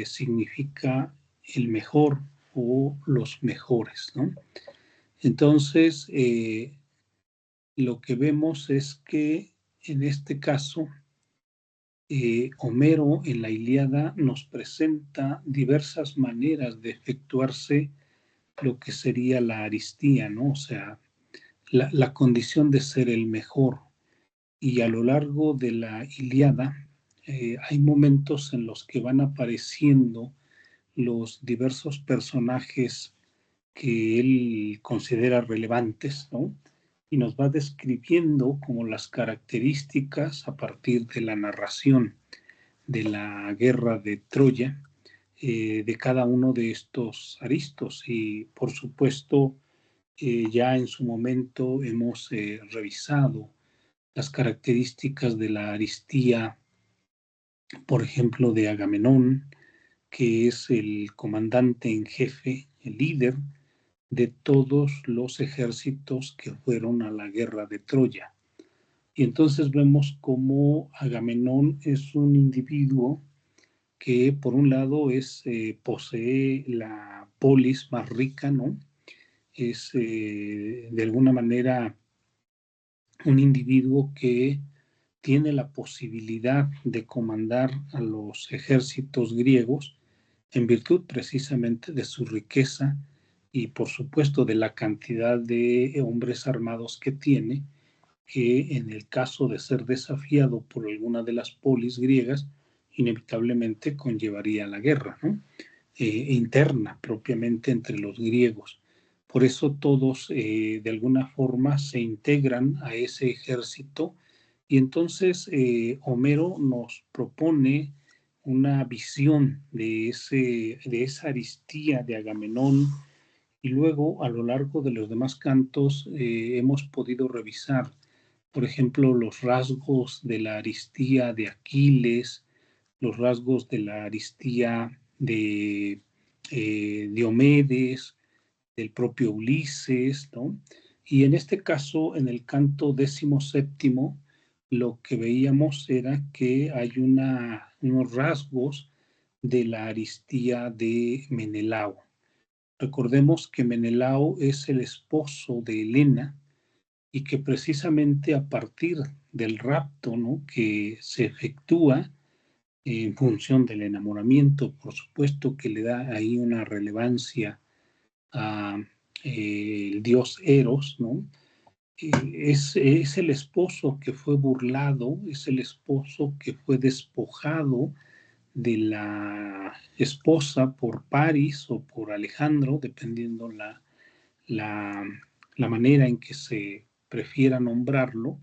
significa el mejor o los mejores, ¿no? Entonces, lo que vemos es que en este caso, Homero en la Ilíada nos presenta diversas maneras de efectuarse lo que sería la aristía, ¿no? O sea, la condición de ser el mejor. Y a lo largo de la Ilíada hay momentos en los que van apareciendo los diversos personajes que él considera relevantes, ¿no? Y nos va describiendo como las características a partir de la narración de la guerra de Troya, de cada uno de estos aristos. Y por supuesto, ya en su momento hemos revisado las características de la aristía, por ejemplo, de Agamenón, que es el comandante en jefe, el líder de todos los ejércitos que fueron a la guerra de Troya. Y entonces vemos cómo Agamenón es un individuo que por un lado posee la polis más rica, ¿no? Es de alguna manera un individuo que tiene la posibilidad de comandar a los ejércitos griegos en virtud precisamente de su riqueza y por supuesto de la cantidad de hombres armados que tiene, que en el caso de ser desafiado por alguna de las polis griegas, inevitablemente conllevaría a la guerra, ¿no? Interna propiamente entre los griegos. Por eso todos de alguna forma se integran a ese ejército y entonces Homero nos propone una visión de esa aristía de Agamenón y luego a lo largo de los demás cantos hemos podido revisar, por ejemplo, los rasgos de la aristía de Aquiles, los rasgos de la aristía de Diomedes, del propio Ulises, ¿no? Y en este caso, en el canto 17, lo que veíamos era que hay unos rasgos de la aristía de Menelao. Recordemos que Menelao es el esposo de Helena y que precisamente a partir del rapto, ¿no?, que se efectúa en función del enamoramiento, por supuesto que le da ahí una relevancia a el dios Eros, ¿no? Es el esposo que fue burlado, es el esposo que fue despojado de la esposa por Paris o por Alejandro, dependiendo la, la manera en que se prefiera nombrarlo.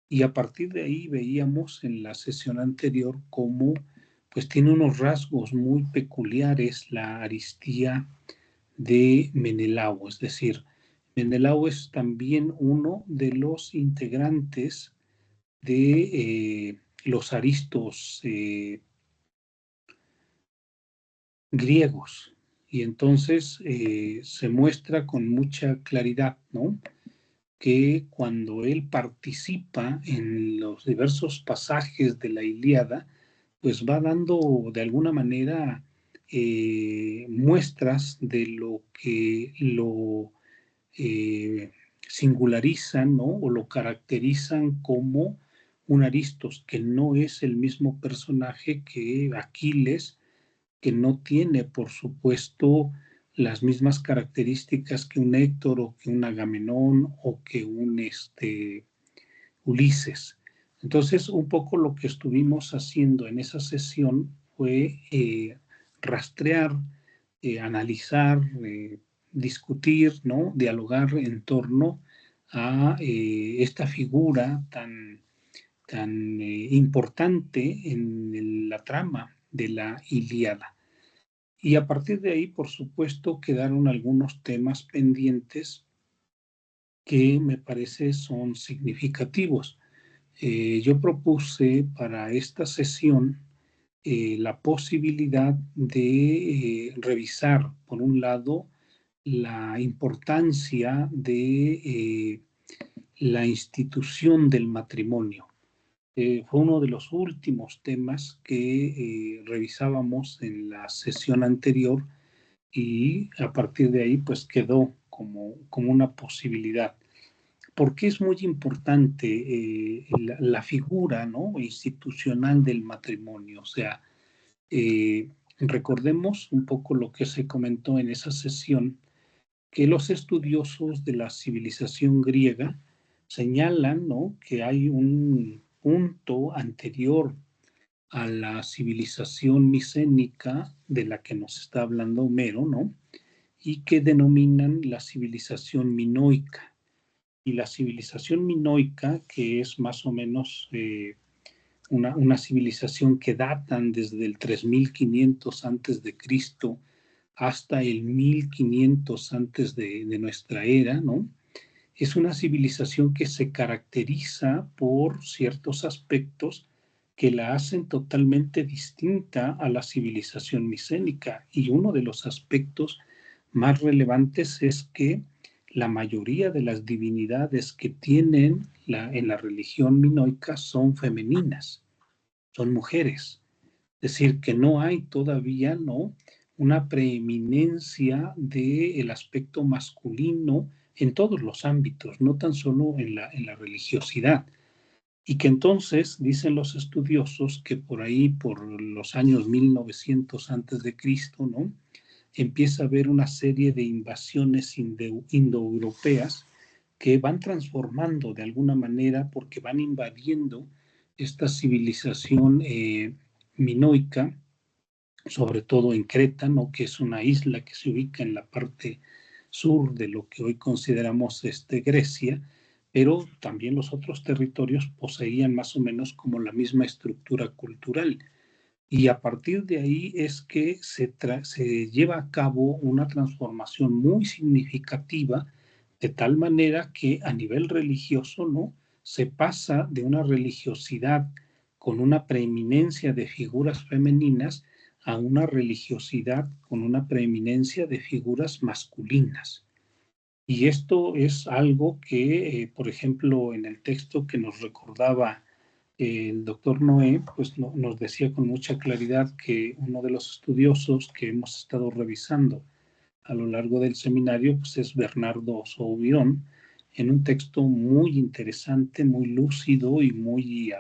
Y a partir de ahí veíamos en la sesión anterior cómo pues tiene unos rasgos muy peculiares la aristía de Menelao, es decir, Menelao es también uno de los integrantes de los aristos griegos y entonces se muestra con mucha claridad, ¿no?, que cuando él participa en los diversos pasajes de la Ilíada, pues va dando de alguna manera muestras de lo que lo singularizan, ¿no?, o lo caracterizan como un Aristos, que no es el mismo personaje que Aquiles, que no tiene, por supuesto, las mismas características que un Héctor o que un Agamenón o que un Ulises. Entonces, un poco lo que estuvimos haciendo en esa sesión fue rastrear, analizar, discutir, ¿no?, dialogar en torno a esta figura tan importante en la trama de la Ilíada. Y a partir de ahí, por supuesto, quedaron algunos temas pendientes que me parece son significativos. Yo propuse para esta sesión la posibilidad de revisar, por un lado, la importancia de la institución del matrimonio. Fue uno de los últimos temas que revisábamos en la sesión anterior y a partir de ahí pues quedó como una posibilidad. Porque es muy importante la figura, ¿no?, institucional del matrimonio. O sea, recordemos un poco lo que se comentó en esa sesión, que los estudiosos de la civilización griega señalan, ¿no?, que hay un punto anterior a la civilización micénica de la que nos está hablando Homero, ¿no?, y que denominan la civilización minoica. Y la civilización minoica, que es más o menos una civilización que datan desde el 3500 antes de Cristo hasta el 1500 antes de nuestra era, ¿no? Es una civilización que se caracteriza por ciertos aspectos que la hacen totalmente distinta a la civilización micénica. Y uno de los aspectos más relevantes es que la mayoría de las divinidades que tienen en la religión minoica son femeninas, son mujeres. Es decir, que no hay todavía, ¿no?, una preeminencia del aspecto masculino en todos los ámbitos, no tan solo en la religiosidad. Y que entonces dicen los estudiosos que por ahí, por los años 1900 antes de Cristo, ¿no?, empieza a haber una serie de invasiones indoeuropeas que van transformando de alguna manera porque van invadiendo esta civilización minoica, sobre todo en Creta, ¿no?, que es una isla que se ubica en la parte sur de lo que hoy consideramos Grecia, pero también los otros territorios poseían más o menos como la misma estructura cultural. Y a partir de ahí es que se lleva a cabo una transformación muy significativa, de tal manera que a nivel religioso, ¿no?, se pasa de una religiosidad con una preeminencia de figuras femeninas a una religiosidad con una preeminencia de figuras masculinas. Y esto es algo que, por ejemplo, en el texto que nos recordaba el doctor Noé, pues nos decía con mucha claridad que uno de los estudiosos que hemos estado revisando a lo largo del seminario pues es Bernardo Soubirón, en un texto muy interesante, muy lúcido y muy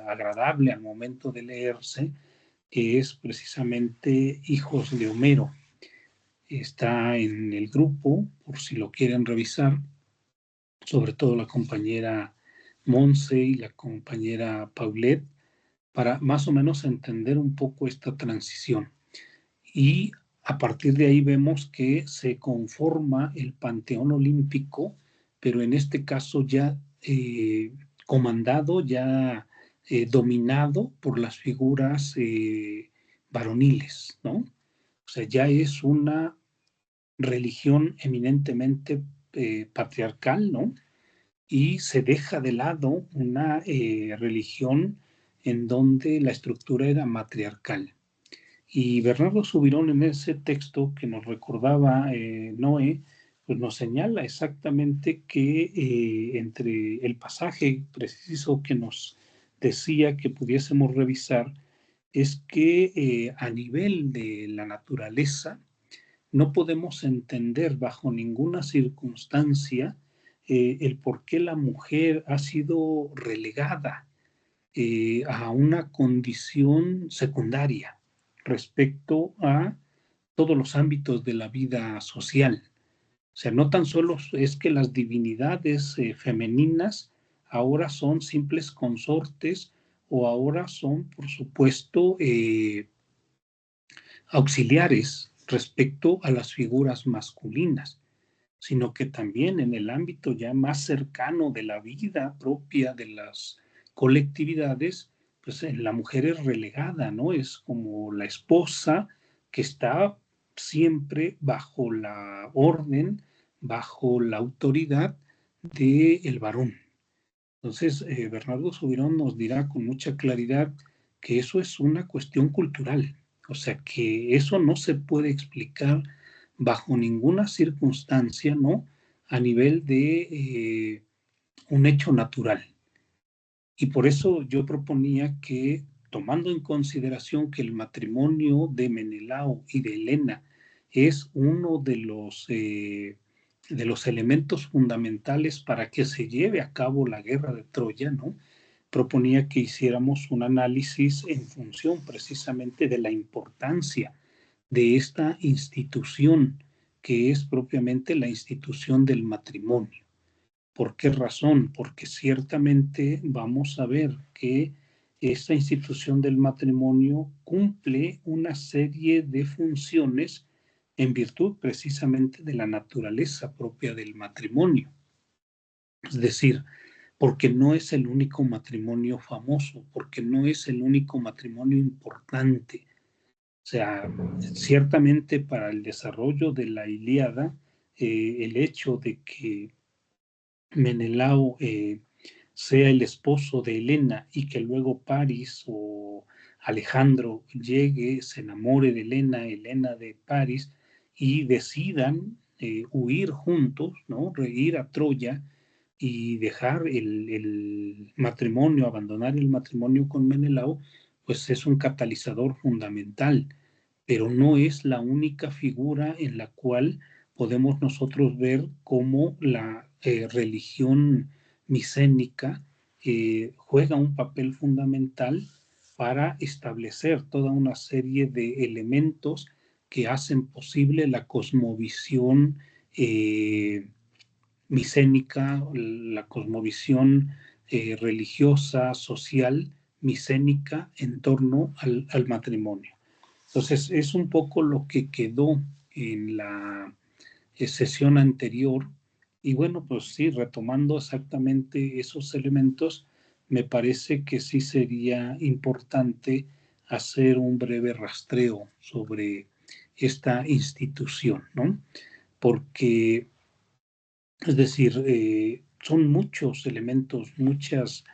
agradable al momento de leerse, que es precisamente Hijos de Homero. Está en el grupo, por si lo quieren revisar, sobre todo la compañera Monse y la compañera Paulette, para más o menos entender un poco esta transición. Y a partir de ahí vemos que se conforma el panteón olímpico, pero en este caso ya comandado, ya dominado por las figuras varoniles, ¿no? O sea, ya es una religión eminentemente patriarcal, ¿no? Y se deja de lado una religión en donde la estructura era matriarcal. Y Bernardo Subirón, en ese texto que nos recordaba Noé, pues nos señala exactamente que entre el pasaje preciso que nos decía que pudiésemos revisar es que a nivel de la naturaleza no podemos entender bajo ninguna circunstancia el por qué la mujer ha sido relegada a una condición secundaria respecto a todos los ámbitos de la vida social. O sea, no tan solo es que las divinidades femeninas ahora son simples consortes o ahora son, por supuesto, auxiliares respecto a las figuras masculinas, sino que también en el ámbito ya más cercano de la vida propia de las colectividades, pues la mujer es relegada, ¿no? Es como la esposa que está siempre bajo la orden, bajo la autoridad del varón. Entonces, Bernardo Subirón nos dirá con mucha claridad que eso es una cuestión cultural, o sea, que eso no se puede explicar bajo ninguna circunstancia, ¿no?, a nivel de un hecho natural. Y por eso yo proponía que, tomando en consideración que el matrimonio de Menelao y de Helena es uno de los elementos fundamentales para que se lleve a cabo la guerra de Troya, ¿no? Proponía que hiciéramos un análisis en función precisamente de la importancia de esta institución, que es propiamente la institución del matrimonio. ¿Por qué razón? Porque ciertamente vamos a ver que esta institución del matrimonio cumple una serie de funciones en virtud precisamente de la naturaleza propia del matrimonio. Es decir, porque no es el único matrimonio famoso, porque no es el único matrimonio importante. O sea, ciertamente para el desarrollo de la Ilíada, el hecho de que Menelao sea el esposo de Helena y que luego París o Alejandro llegue, se enamore de Helena, Helena de París, y decidan huir juntos, ¿no? Ir a Troya y dejar el matrimonio, abandonar el matrimonio con Menelao, pues es un catalizador fundamental, pero no es la única figura en la cual podemos nosotros ver cómo la religión micénica juega un papel fundamental para establecer toda una serie de elementos que hacen posible la cosmovisión micénica, la cosmovisión religiosa, social, micénica en torno al matrimonio. Entonces, es un poco lo que quedó en la sesión anterior. Y bueno, pues sí, retomando exactamente esos elementos, me parece que sí sería importante hacer un breve rastreo sobre esta institución, ¿no? Porque, es decir, son muchos elementos, muchas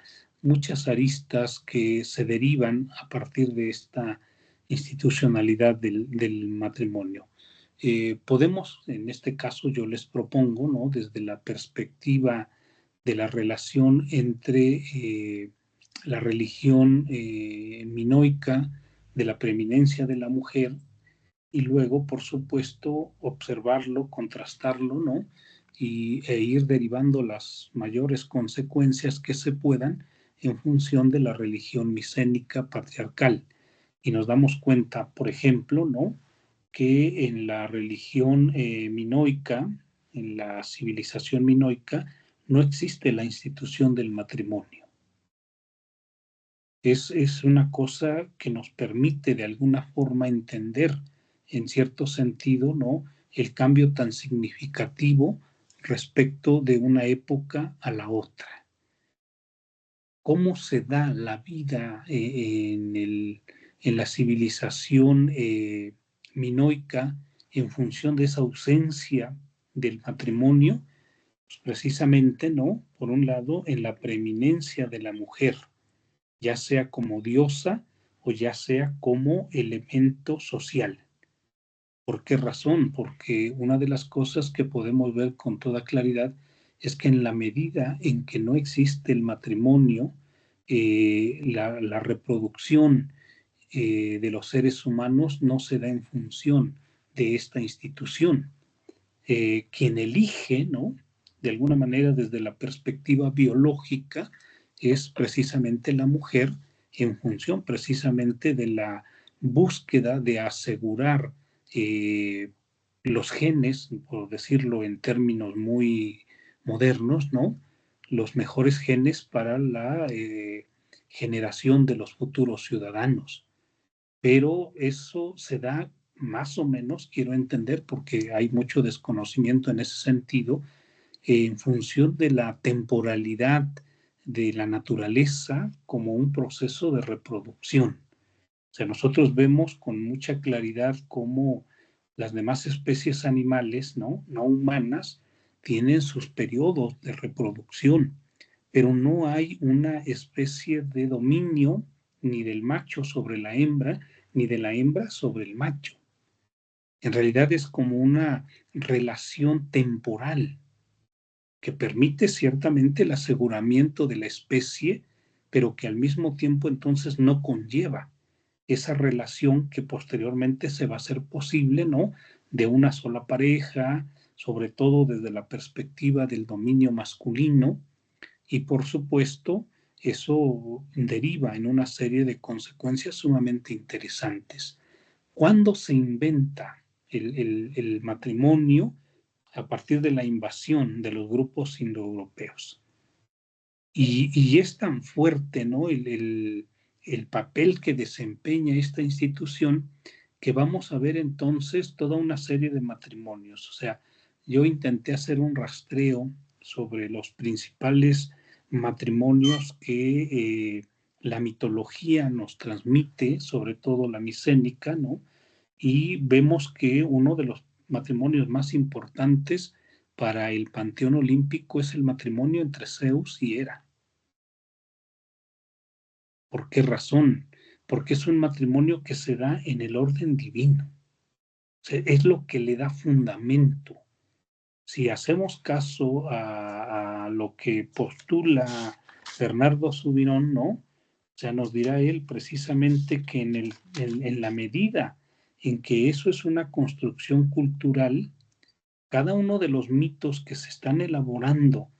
aristas que se derivan a partir de esta institucionalidad del matrimonio. Podemos, en este caso yo les propongo, ¿no? Desde la perspectiva de la relación entre la religión minoica, de la preeminencia de la mujer, y luego, por supuesto, observarlo, contrastarlo, ¿no? E ir derivando las mayores consecuencias que se puedan en función de la religión micénica patriarcal. Y nos damos cuenta, por ejemplo, ¿no? Que en la religión minoica, en la civilización minoica, no existe la institución del matrimonio. Es una cosa que nos permite de alguna forma entender, en cierto sentido, ¿no? El cambio tan significativo respecto de una época a la otra. ¿Cómo se da la vida en la civilización minoica en función de esa ausencia del matrimonio? Pues precisamente, ¿no? Por un lado, en la preeminencia de la mujer, ya sea como diosa o ya sea como elemento social. ¿Por qué razón? Porque una de las cosas que podemos ver con toda claridad es que en la medida en que no existe el matrimonio, la reproducción de los seres humanos no se da en función de esta institución. Quien elige, ¿no? De alguna manera desde la perspectiva biológica es precisamente la mujer en función precisamente de la búsqueda de asegurar los genes, por decirlo en términos muy modernos, ¿no? Los mejores genes para la generación de los futuros ciudadanos. Pero eso se da más o menos, quiero entender, porque hay mucho desconocimiento en ese sentido, en función de la temporalidad de la naturaleza como un proceso de reproducción. O sea, nosotros vemos con mucha claridad cómo las demás especies animales, no humanas, tienen sus periodos de reproducción, pero no hay una especie de dominio ni del macho sobre la hembra, ni de la hembra sobre el macho. En realidad es como una relación temporal que permite ciertamente el aseguramiento de la especie, pero que al mismo tiempo entonces no conlleva esa relación que posteriormente se va a hacer posible, ¿no? De una sola pareja, sobre todo desde la perspectiva del dominio masculino, y por supuesto eso deriva en una serie de consecuencias sumamente interesantes. ¿Cuándo se inventa el matrimonio? A partir de la invasión de los grupos indoeuropeos. Y es tan fuerte, ¿no? El papel que desempeña esta institución, que vamos a ver entonces toda una serie de matrimonios. O sea, yo intenté hacer un rastreo sobre los principales matrimonios que la mitología nos transmite, sobre todo la micénica, ¿no? Y vemos que uno de los matrimonios más importantes para el panteón olímpico es el matrimonio entre Zeus y Hera. ¿Por qué razón? Porque es un matrimonio que se da en el orden divino. O sea, es lo que le da fundamento. Si hacemos caso a lo que postula Bernardo Subirón, ¿no? O sea, nos dirá él precisamente que en la medida en que eso es una construcción cultural, cada uno de los mitos que se están elaborando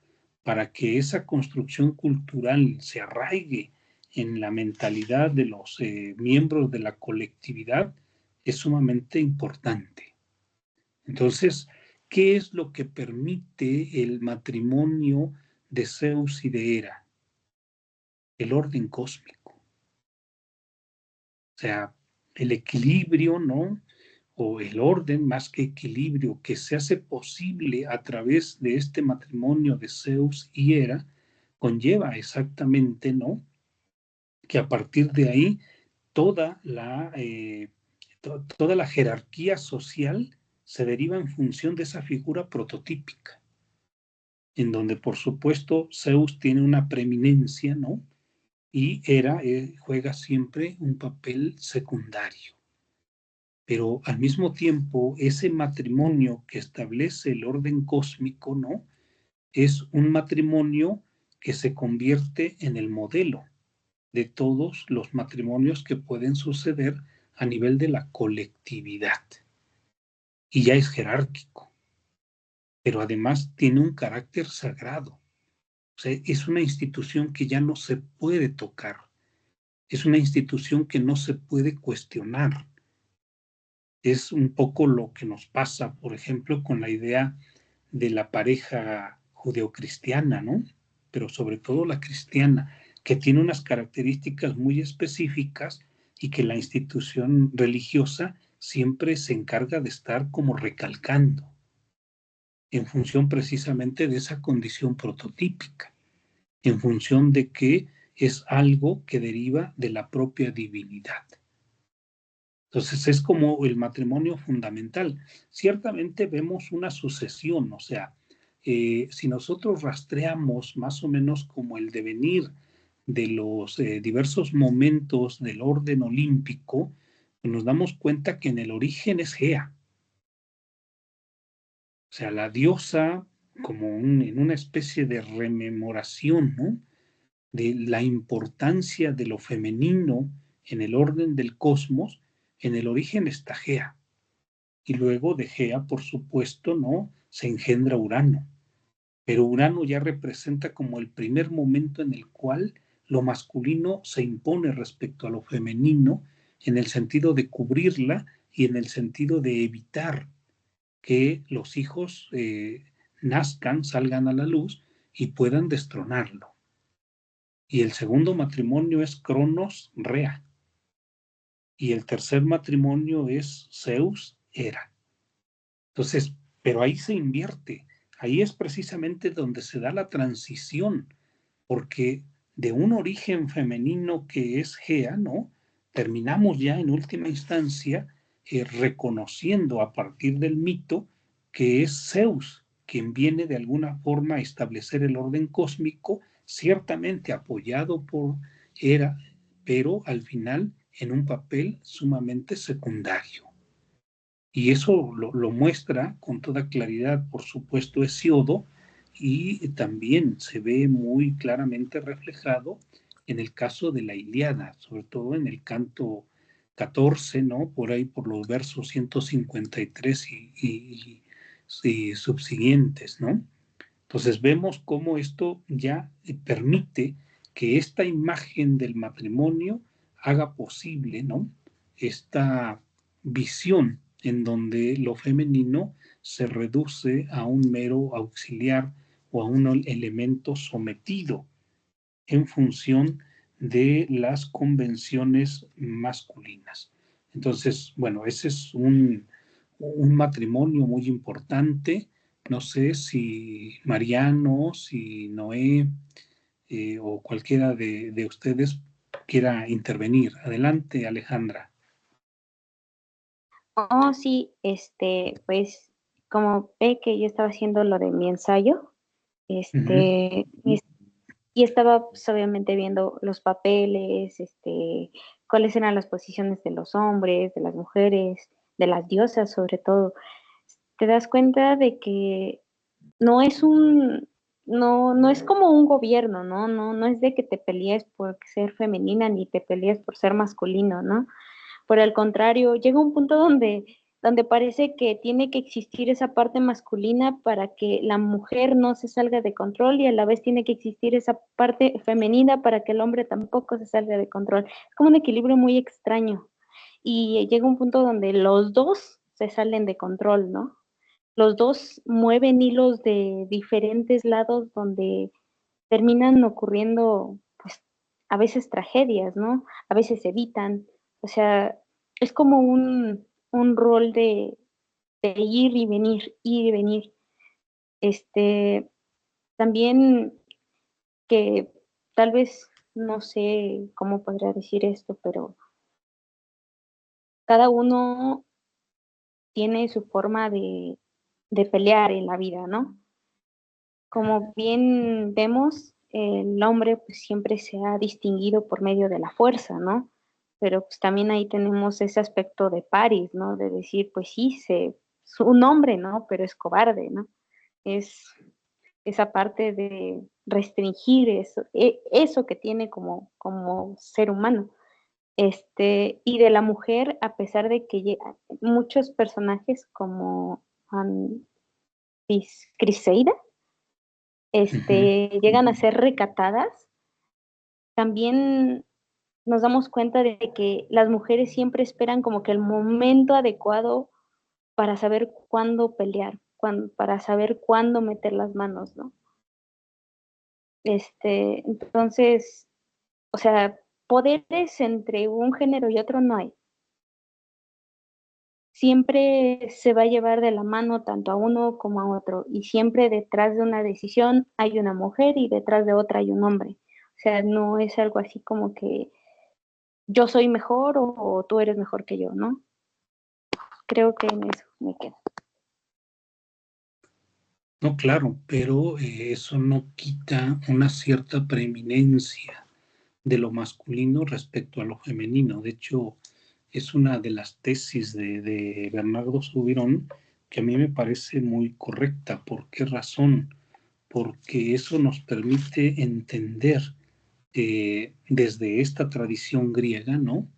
para que esa construcción cultural se arraigue en la mentalidad de los miembros de la colectividad es sumamente importante. Entonces, ¿qué es lo que permite el matrimonio de Zeus y de Hera? El orden cósmico. O sea, el equilibrio, ¿no? O el orden más que equilibrio que se hace posible a través de este matrimonio de Zeus y Hera, conlleva exactamente, ¿no? Que a partir de ahí toda toda la jerarquía social se deriva en función de esa figura prototípica, en donde por supuesto Zeus tiene una preeminencia, ¿no? Y Hera juega siempre un papel secundario. Pero al mismo tiempo, ese matrimonio que establece el orden cósmico, ¿no? Es un matrimonio que se convierte en el modelo de todos los matrimonios que pueden suceder a nivel de la colectividad. Y ya es jerárquico, pero además tiene un carácter sagrado. O sea, es una institución que ya no se puede tocar, es una institución que no se puede cuestionar. Es un poco lo que nos pasa, por ejemplo, con la idea de la pareja judeocristiana, ¿no? Pero sobre todo la cristiana, que tiene unas características muy específicas y que la institución religiosa siempre se encarga de estar como recalcando, en función precisamente de esa condición prototípica, en función de que es algo que deriva de la propia divinidad. Entonces es como el matrimonio fundamental. Ciertamente vemos una sucesión, o sea, si nosotros rastreamos más o menos como el devenir de los diversos momentos del orden olímpico, pues nos damos cuenta que en el origen es Gea. O sea, la diosa como en una especie de rememoración, ¿no? De la importancia de lo femenino en el orden del cosmos, en el origen está Gea. Y luego de Gea, por supuesto, ¿no? Se engendra Urano. Pero Urano ya representa como el primer momento en el cual lo masculino se impone respecto a lo femenino, en el sentido de cubrirla y en el sentido de evitar que los hijos nazcan, salgan a la luz y puedan destronarlo. Y el segundo matrimonio es Cronos-Rea. Y el tercer matrimonio es Zeus-Hera. Entonces, pero ahí se invierte, ahí es precisamente donde se da la transición, porque de un origen femenino que es Gea, ¿no? Terminamos ya en última instancia reconociendo a partir del mito que es Zeus quien viene de alguna forma a establecer el orden cósmico, ciertamente apoyado por Hera, pero al final en un papel sumamente secundario. Y eso lo muestra con toda claridad, por supuesto, Hesíodo, y también se ve muy claramente reflejado en el caso de la Ilíada, sobre todo en el canto 14, ¿no? Por ahí por los versos 153 y subsiguientes, ¿no? Entonces vemos cómo esto ya permite que esta imagen del matrimonio haga posible, ¿no? Esta visión en donde lo femenino se reduce a un mero auxiliar o a un elemento sometido en función de las convenciones masculinas. Entonces, bueno, ese es un matrimonio muy importante. No sé si Mariano, si Noé o cualquiera de ustedes quiera intervenir. Adelante, Alejandra. Oh, sí, pues como ve que yo estaba haciendo lo de mi ensayo, Ujú. y estaba pues, obviamente viendo los papeles, cuáles eran las posiciones de los hombres, de las mujeres, de las diosas sobre todo. Te das cuenta de que no es no es como un gobierno, ¿no? No es de que te pelees por ser femenina ni te pelees por ser masculino, ¿no? Por el contrario, llega un punto donde parece que tiene que existir esa parte masculina para que la mujer no se salga de control y a la vez tiene que existir esa parte femenina para que el hombre tampoco se salga de control. Es como un equilibrio muy extraño y llega un punto donde los dos se salen de control, ¿no? Los dos mueven hilos de diferentes lados donde terminan ocurriendo, pues, a veces tragedias, ¿no? A veces se evitan. O sea, es como un rol de ir y venir, ir y venir. Este, también que tal vez, no sé cómo podría decir esto, pero cada uno tiene su forma de pelear en la vida, ¿no? Como bien vemos, el hombre pues siempre se ha distinguido por medio de la fuerza, ¿no? Pero pues también ahí tenemos ese aspecto de Paris, ¿no? De decir, pues sí, es un hombre, ¿no? Pero es cobarde, ¿no? Es esa parte de restringir eso, eso que tiene como ser humano. Y de la mujer, a pesar de que muchos personajes como Criseida, Ujú. llegan a ser recatadas, también nos damos cuenta de que las mujeres siempre esperan como que el momento adecuado para saber cuándo pelear, para saber cuándo meter las manos, ¿no? Entonces, o sea, poderes entre un género y otro no hay. Siempre se va a llevar de la mano tanto a uno como a otro y siempre detrás de una decisión hay una mujer y detrás de otra hay un hombre. O sea, no es algo así como que yo soy mejor o tú eres mejor que yo, ¿no? Creo que en eso me quedo. No, claro, pero eso no quita una cierta preeminencia de lo masculino respecto a lo femenino. De hecho, es una de las tesis de Bernardo Subirón que a mí me parece muy correcta. ¿Por qué razón? Porque eso nos permite entender desde esta tradición griega, ¿no?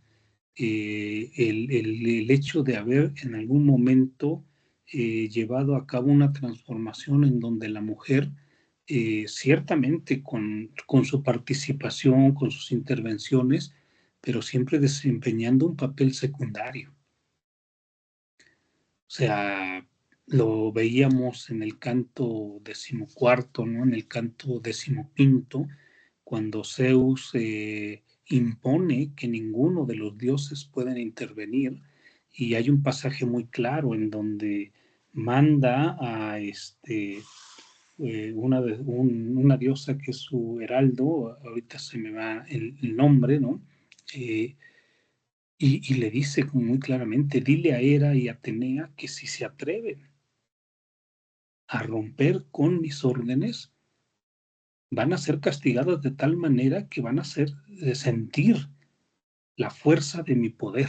El hecho de haber en algún momento llevado a cabo una transformación en donde la mujer, ciertamente con su participación, con sus intervenciones, pero siempre desempeñando un papel secundario. O sea, lo veíamos en el canto decimocuarto, ¿no? En el canto decimoquinto, cuando Zeus impone que ninguno de los dioses pueden intervenir, y hay un pasaje muy claro en donde manda a una diosa que es su heraldo, ahorita se me va el nombre, ¿no? Eh, y le dice muy claramente, dile a Hera y a Atenea que si se atreven a romper con mis órdenes, van a ser castigadas de tal manera que van a hacer sentir la fuerza de mi poder.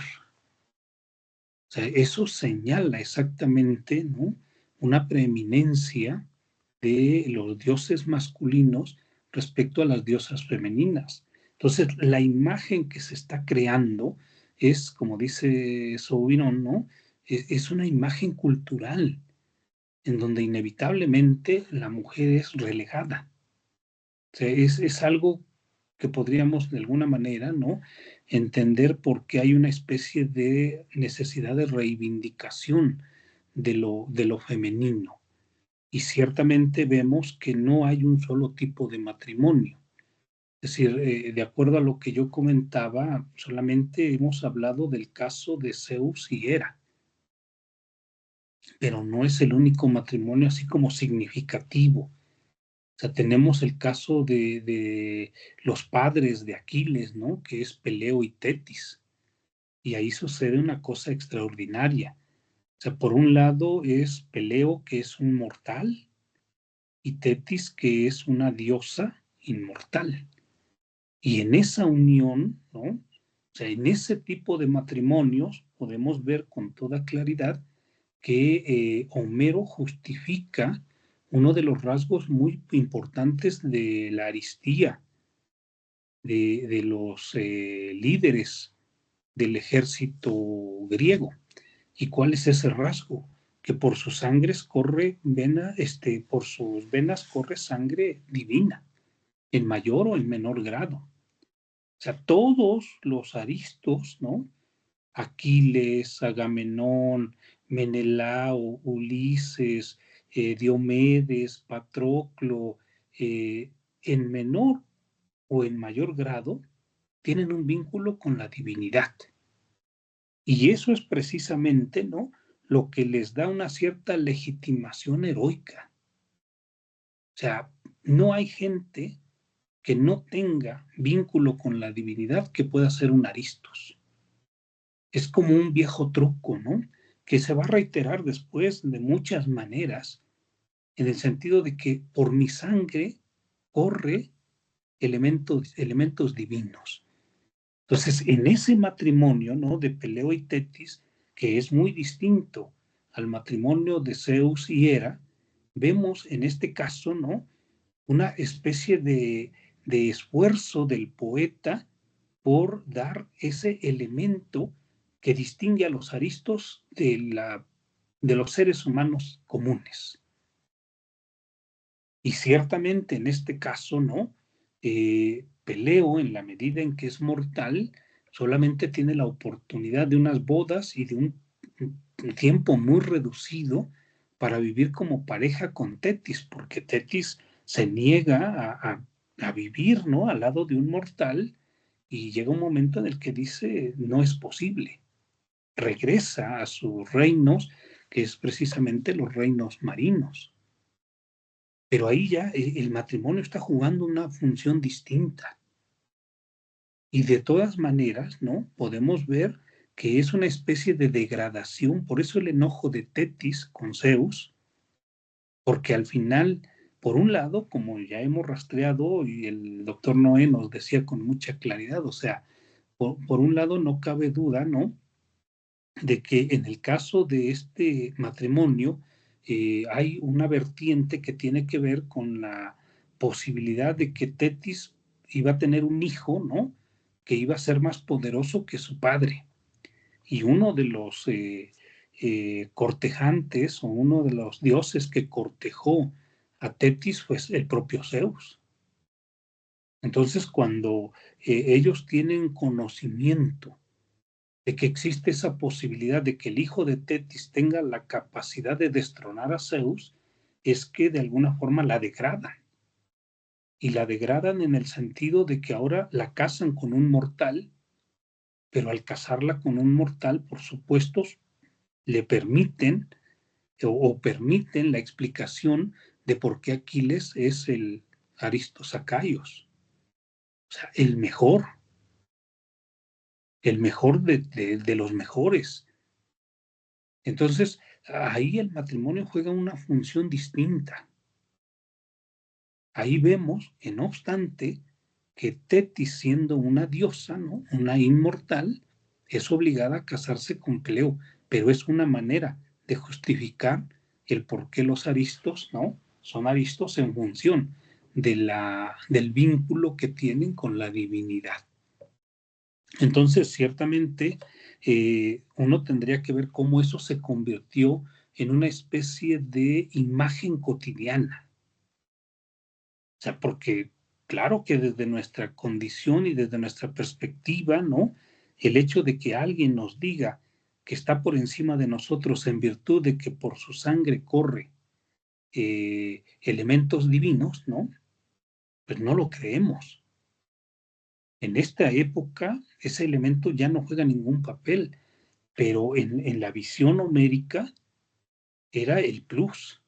O sea, eso señala exactamente, ¿no? Una preeminencia de los dioses masculinos respecto a las diosas femeninas. Entonces, la imagen que se está creando es, como dice Soubirón, ¿no? Es una imagen cultural en donde inevitablemente la mujer es relegada. O sea, es algo que podríamos de alguna manera, ¿no? Entender por qué hay una especie de necesidad de reivindicación de lo femenino. Y ciertamente vemos que no hay un solo tipo de matrimonio. Es decir, de acuerdo a lo que yo comentaba, solamente hemos hablado del caso de Zeus y Hera, pero no es el único matrimonio así como significativo. O sea, tenemos el caso de los padres de Aquiles, ¿no? Que es Peleo y Tetis. Y ahí sucede una cosa extraordinaria. O sea, por un lado es Peleo, que es un mortal, y Tetis, que es una diosa inmortal. Y en esa unión, ¿no? O sea, en ese tipo de matrimonios podemos ver con toda claridad que Homero justifica uno de los rasgos muy importantes de la aristía de los líderes del ejército griego. ¿Y cuál es ese rasgo? Que por sus sangres corre vena, por sus venas corre sangre divina, en mayor o en menor grado. O sea, todos los aristos, ¿no? Aquiles, Agamenón, Menelao, Ulises, Diomedes, Patroclo, en menor o en mayor grado, tienen un vínculo con la divinidad. Y eso es precisamente, ¿no? Lo que les da una cierta legitimación heroica. O sea, no hay gente que no tenga vínculo con la divinidad que pueda ser un Aristos. Es como un viejo truco, ¿no? Que se va a reiterar después de muchas maneras, en el sentido de que por mi sangre corre elementos divinos. Entonces, en ese matrimonio, ¿no? De Peleo y Tetis, que es muy distinto al matrimonio de Zeus y Hera, vemos en este caso, ¿no? Una especie de esfuerzo del poeta por dar ese elemento que distingue a los aristos de los seres humanos comunes. Y ciertamente en este caso, ¿no? Peleo, en la medida en que es mortal, solamente tiene la oportunidad de unas bodas y de un tiempo muy reducido para vivir como pareja con Tetis, porque Tetis se niega a vivir, ¿no? Al lado de un mortal, y llega un momento en el que dice, no es posible. Regresa a sus reinos, que es precisamente los reinos marinos. Pero ahí ya el matrimonio está jugando una función distinta. Y de todas maneras, ¿no? Podemos ver que es una especie de degradación, por eso el enojo de Tetis con Zeus, porque al final, por un lado, como ya hemos rastreado y el doctor Noé nos decía con mucha claridad, o sea, por un lado no cabe duda, ¿no? De que en el caso de este matrimonio hay una vertiente que tiene que ver con la posibilidad de que Tetis iba a tener un hijo, ¿no? Que iba a ser más poderoso que su padre. Y uno de los cortejantes o uno de los dioses que cortejó a Tetis fue el propio Zeus. Entonces, cuando ellos tienen conocimiento de que existe esa posibilidad de que el hijo de Tetis tenga la capacidad de destronar a Zeus, es que de alguna forma la degradan. Y la degradan en el sentido de que ahora la casan con un mortal, pero al casarla con un mortal, por supuesto, le permiten o permiten la explicación de por qué Aquiles es el Aristosacaios, o sea, el mejor de los mejores. Entonces, ahí el matrimonio juega una función distinta. Ahí vemos, que no obstante, que Tetis, siendo una diosa, ¿no? Una inmortal, es obligada a casarse con Peleo, pero es una manera de justificar el por qué los aristos, ¿no? Son aristos en función del vínculo que tienen con la divinidad. Entonces, ciertamente, uno tendría que ver cómo eso se convirtió en una especie de imagen cotidiana. O sea, porque claro que desde nuestra condición y desde nuestra perspectiva, ¿no? El hecho de que alguien nos diga que está por encima de nosotros en virtud de que por su sangre corre elementos divinos, ¿no? Pues no lo creemos. En esta época ese elemento ya no juega ningún papel, pero en la visión homérica era el plus,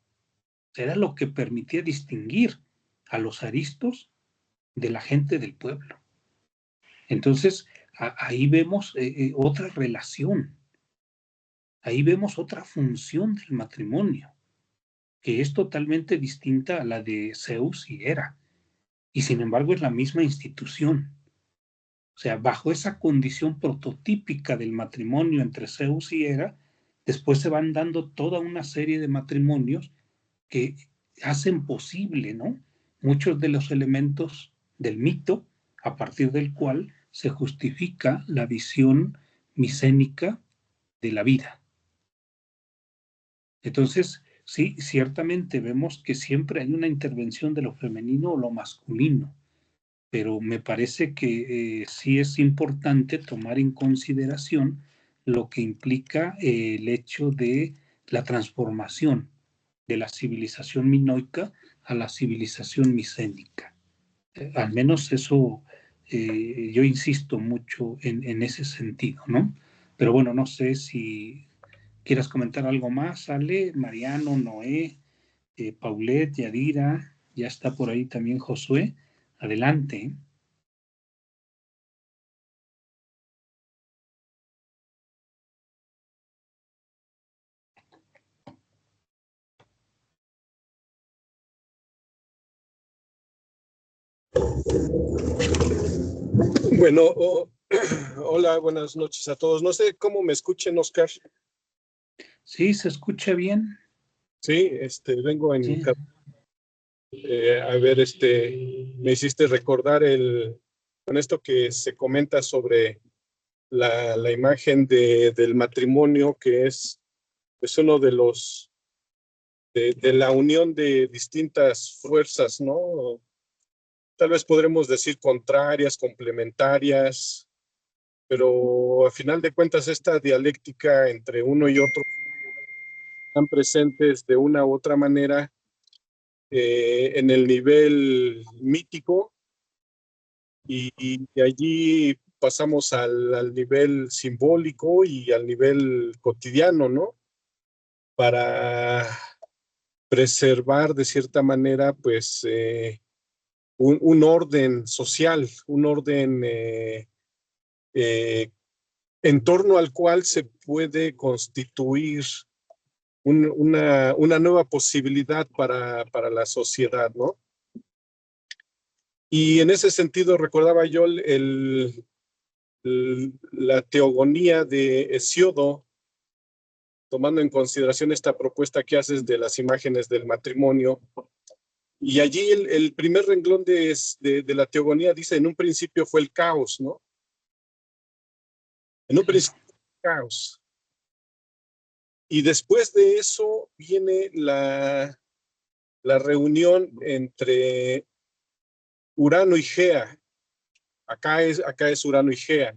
era lo que permitía distinguir a los aristos de la gente del pueblo. Entonces, ahí vemos otra relación, ahí vemos otra función del matrimonio, que es totalmente distinta a la de Zeus y Hera, y sin embargo es la misma institución. O sea, bajo esa condición prototípica del matrimonio entre Zeus y Hera, después se van dando toda una serie de matrimonios que hacen posible, ¿no? Muchos de los elementos del mito a partir del cual se justifica la visión micénica de la vida. Entonces, sí, ciertamente vemos que siempre hay una intervención de lo femenino o lo masculino, pero me parece que sí es importante tomar en consideración lo que implica el hecho de la transformación de la civilización minoica a la civilización micénica. Al menos eso, yo insisto mucho en ese sentido, ¿no? Pero bueno, no sé si quieras comentar algo más, Ale, Mariano, Noé, Paulette, Yadira, ya está por ahí también Josué. Adelante. Bueno, hola, buenas noches a todos. No sé cómo me escuchen, Oscar. Sí, se escucha bien. Sí, vengo en... Sí. A ver, me hiciste recordar con esto que se comenta sobre la imagen del matrimonio, que es uno de de la unión de distintas fuerzas, ¿no? Tal vez podremos decir contrarias, complementarias, pero a final de cuentas esta dialéctica entre uno y otro están presentes de una u otra manera en el nivel mítico y de allí pasamos al nivel simbólico y al nivel cotidiano, ¿no? Para preservar de cierta manera, pues, un orden social, un orden en torno al cual se puede constituir una nueva posibilidad para la sociedad, ¿no? Y en ese sentido recordaba yo la teogonía de Hesiodo, tomando en consideración esta propuesta que haces de las imágenes del matrimonio. Y allí el primer renglón de la teogonía dice, en un principio fue el caos, ¿no? En un principio fue el caos. Y después de eso viene la reunión entre Urano y Gea. Acá es Urano y Gea.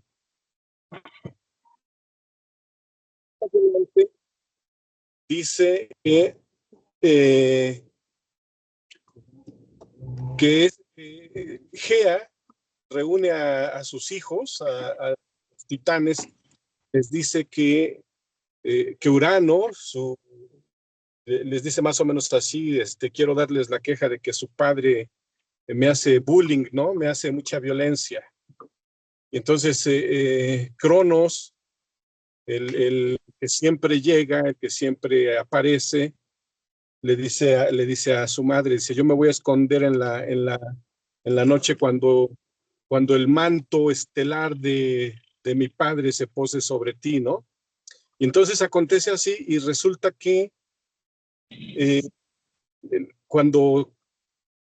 Dice que Gea reúne a sus hijos, a los titanes, les dice que Urano, les dice más o menos así, quiero darles la queja de que su padre me hace bullying, ¿no? Me hace mucha violencia. Y entonces Cronos, el que siempre llega, el que siempre aparece, le dice a su madre, dice, yo me voy a esconder en la noche cuando el manto estelar de mi padre se pose sobre ti, ¿no? Y entonces acontece así y resulta que cuando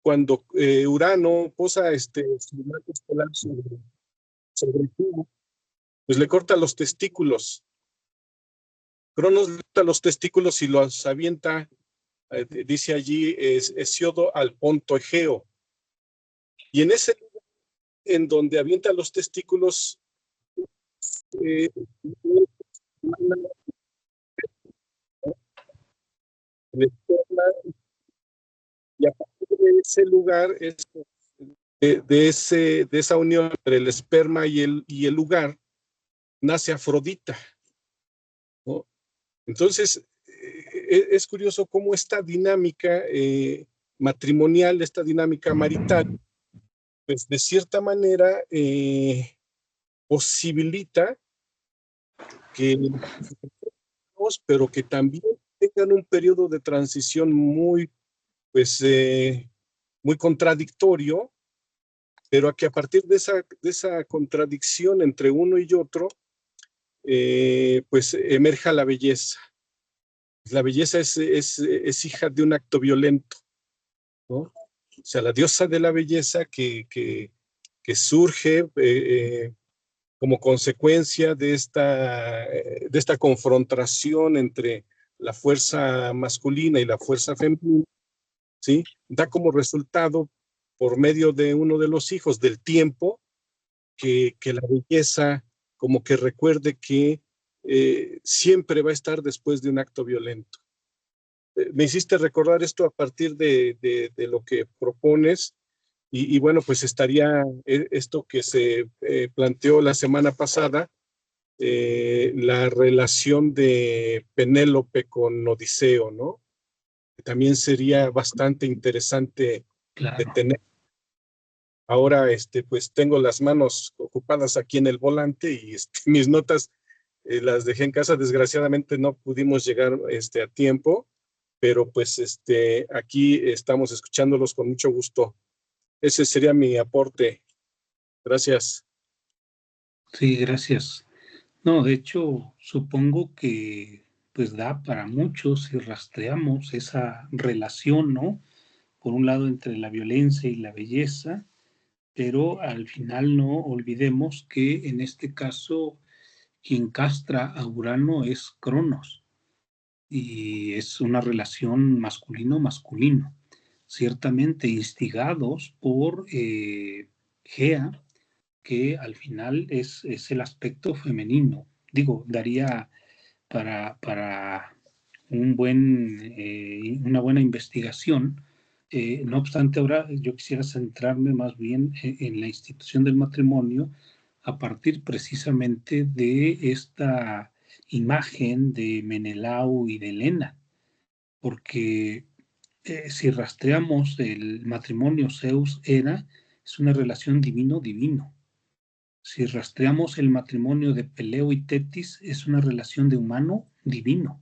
cuando Urano posa su manto estelar sobre Júpiter, pues le corta los testículos. Cronos le corta los testículos y los avienta, dice allí, Hesiodo al Ponto Egeo. Y en ese lugar en donde avienta los testículos, eh, y a partir de ese lugar, de esa unión entre el esperma y el lugar, nace Afrodita, ¿no? Entonces, es curioso cómo esta dinámica matrimonial, esta dinámica marital, pues de cierta manera posibilita que, pero que también tengan un periodo de transición muy, pues, muy contradictorio, pero que a partir de esa contradicción entre uno y otro, pues emerja la belleza. La belleza es hija de un acto violento, ¿no? O sea, la diosa de la belleza que surge como consecuencia de esta confrontación entre la fuerza masculina y la fuerza femenina, ¿sí? Da como resultado, por medio de uno de los hijos, del tiempo, que la belleza como que recuerde que siempre va a estar después de un acto violento. Me hiciste recordar esto a partir de lo que propones y bueno, pues estaría esto que se planteó la semana pasada, la relación de Penélope con Odiseo, ¿no? También sería bastante interesante de Claro. tener. Ahora, pues tengo las manos ocupadas aquí en el volante y mis notas las dejé en casa. Desgraciadamente no pudimos llegar a tiempo, pero pues aquí estamos escuchándolos con mucho gusto. Ese sería mi aporte. Gracias. Sí, gracias. No, de hecho, supongo que pues da para muchos si rastreamos esa relación, ¿no? Por un lado entre la violencia y la belleza, pero al final no olvidemos que en este caso quien castra a Urano es Cronos y es una relación masculino-masculino, ciertamente instigados por Gea, que al final es el aspecto femenino. Digo, daría para una buena investigación. No obstante, ahora yo quisiera centrarme más bien en la institución del matrimonio a partir precisamente de esta imagen de Menelao y de Helena, porque si rastreamos el matrimonio Zeus-Hera, es una relación divino-divino. Si rastreamos el matrimonio de Peleo y Tetis, es una relación de humano-divino.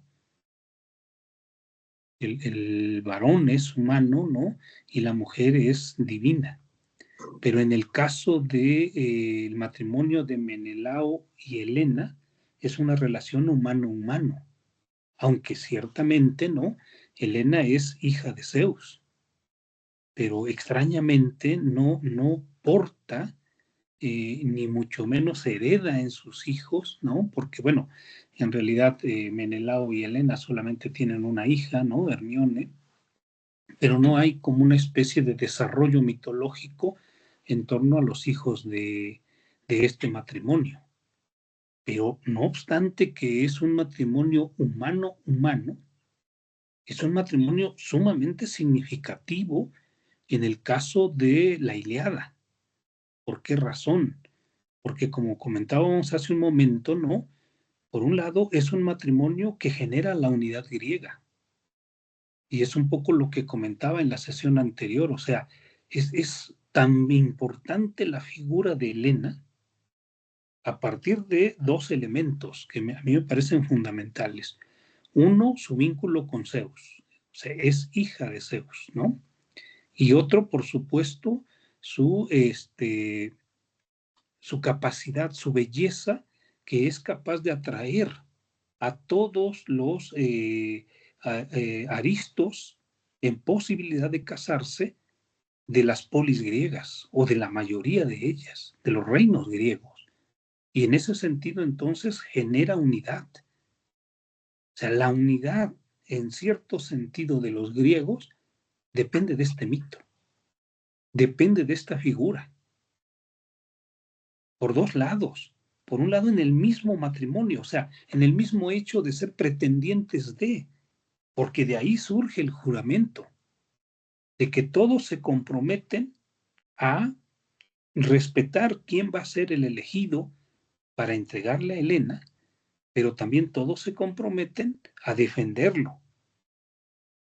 El varón es humano, ¿no? Y la mujer es divina. Pero en el caso del matrimonio de Menelao y Helena, es una relación humano-humano. Aunque ciertamente, ¿no? Helena es hija de Zeus, pero extrañamente no porta ni mucho menos hereda en sus hijos, ¿no? Porque, bueno, en realidad Menelao y Helena solamente tienen una hija, ¿no? Hermione, pero no hay como una especie de desarrollo mitológico en torno a los hijos de este matrimonio. Pero no obstante que es un matrimonio humano-humano, es un matrimonio sumamente significativo en el caso de la Ilíada. ¿Por qué razón? Porque como comentábamos hace un momento, ¿no? Por un lado, es un matrimonio que genera la unidad griega. Y es un poco lo que comentaba en la sesión anterior. O sea, es tan importante la figura de Helena a partir de dos elementos que a mí me parecen fundamentales. Uno, su vínculo con Zeus. O sea, es hija de Zeus, ¿no? Y otro, por supuesto, su capacidad, su belleza, que es capaz de atraer a todos los aristos en posibilidad de casarse de las polis griegas o de la mayoría de ellas, de los reinos griegos. Y en ese sentido entonces genera unidad. O sea, la unidad en cierto sentido de los griegos depende de este mito, depende de esta figura, por dos lados. Por un lado, en el mismo matrimonio, o sea, en el mismo hecho de ser pretendientes de, porque de ahí surge el juramento, de que todos se comprometen a respetar quién va a ser el elegido para entregarle a Helena, pero también todos se comprometen a defenderlo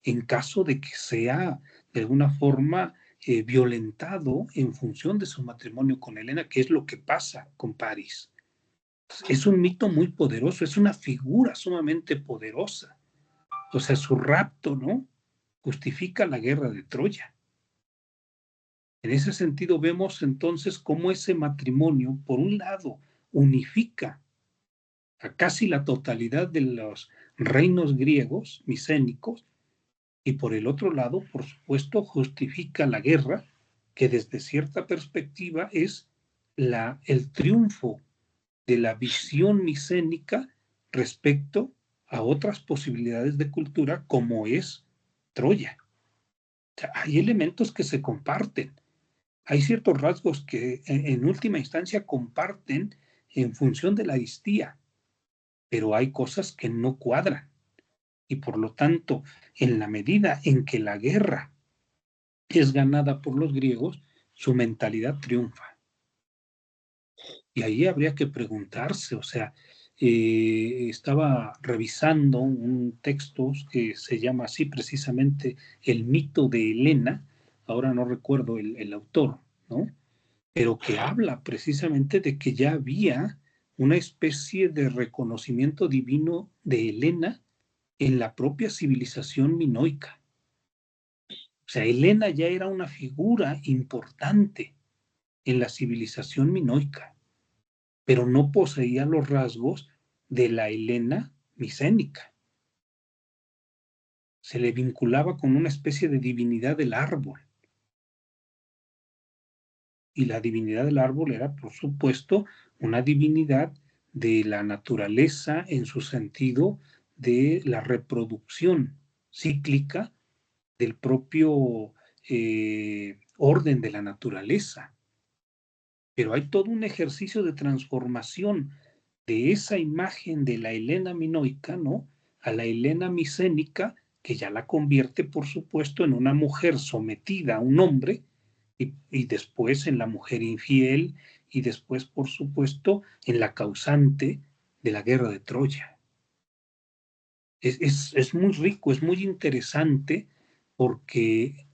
en caso de que sea de alguna forma violentado en función de su matrimonio con Helena, que es lo que pasa con París. Es un mito muy poderoso, es una figura sumamente poderosa. O sea, su rapto, ¿no? Justifica la guerra de Troya. En ese sentido vemos entonces cómo ese matrimonio, por un lado, unifica a casi la totalidad de los reinos griegos micénicos, y por el otro lado, por supuesto, justifica la guerra, que desde cierta perspectiva es el triunfo de la visión micénica respecto a otras posibilidades de cultura como es Troya. O sea, hay elementos que se comparten, hay ciertos rasgos que en última instancia comparten en función de la aristía, pero hay cosas que no cuadran. Y por lo tanto, en la medida en que la guerra es ganada por los griegos, su mentalidad triunfa. Y ahí habría que preguntarse, o sea, estaba revisando un texto que se llama así precisamente El mito de Helena, ahora no recuerdo el autor, ¿no? Pero que habla precisamente de que ya había una especie de reconocimiento divino de Helena en la propia civilización minoica. O sea, Helena ya era una figura importante en la civilización minoica, pero no poseía los rasgos de la Helena micénica. Se le vinculaba con una especie de divinidad del árbol. Y la divinidad del árbol era, por supuesto, una divinidad de la naturaleza en su sentido de la reproducción cíclica del propio orden de la naturaleza. Pero hay todo un ejercicio de transformación de esa imagen de la Helena minoica, ¿no?, a la Helena micénica, que ya la convierte, por supuesto, en una mujer sometida a un hombre, y después en la mujer infiel, y después, por supuesto, en la causante de la guerra de Troya. Es muy rico, es muy interesante, porque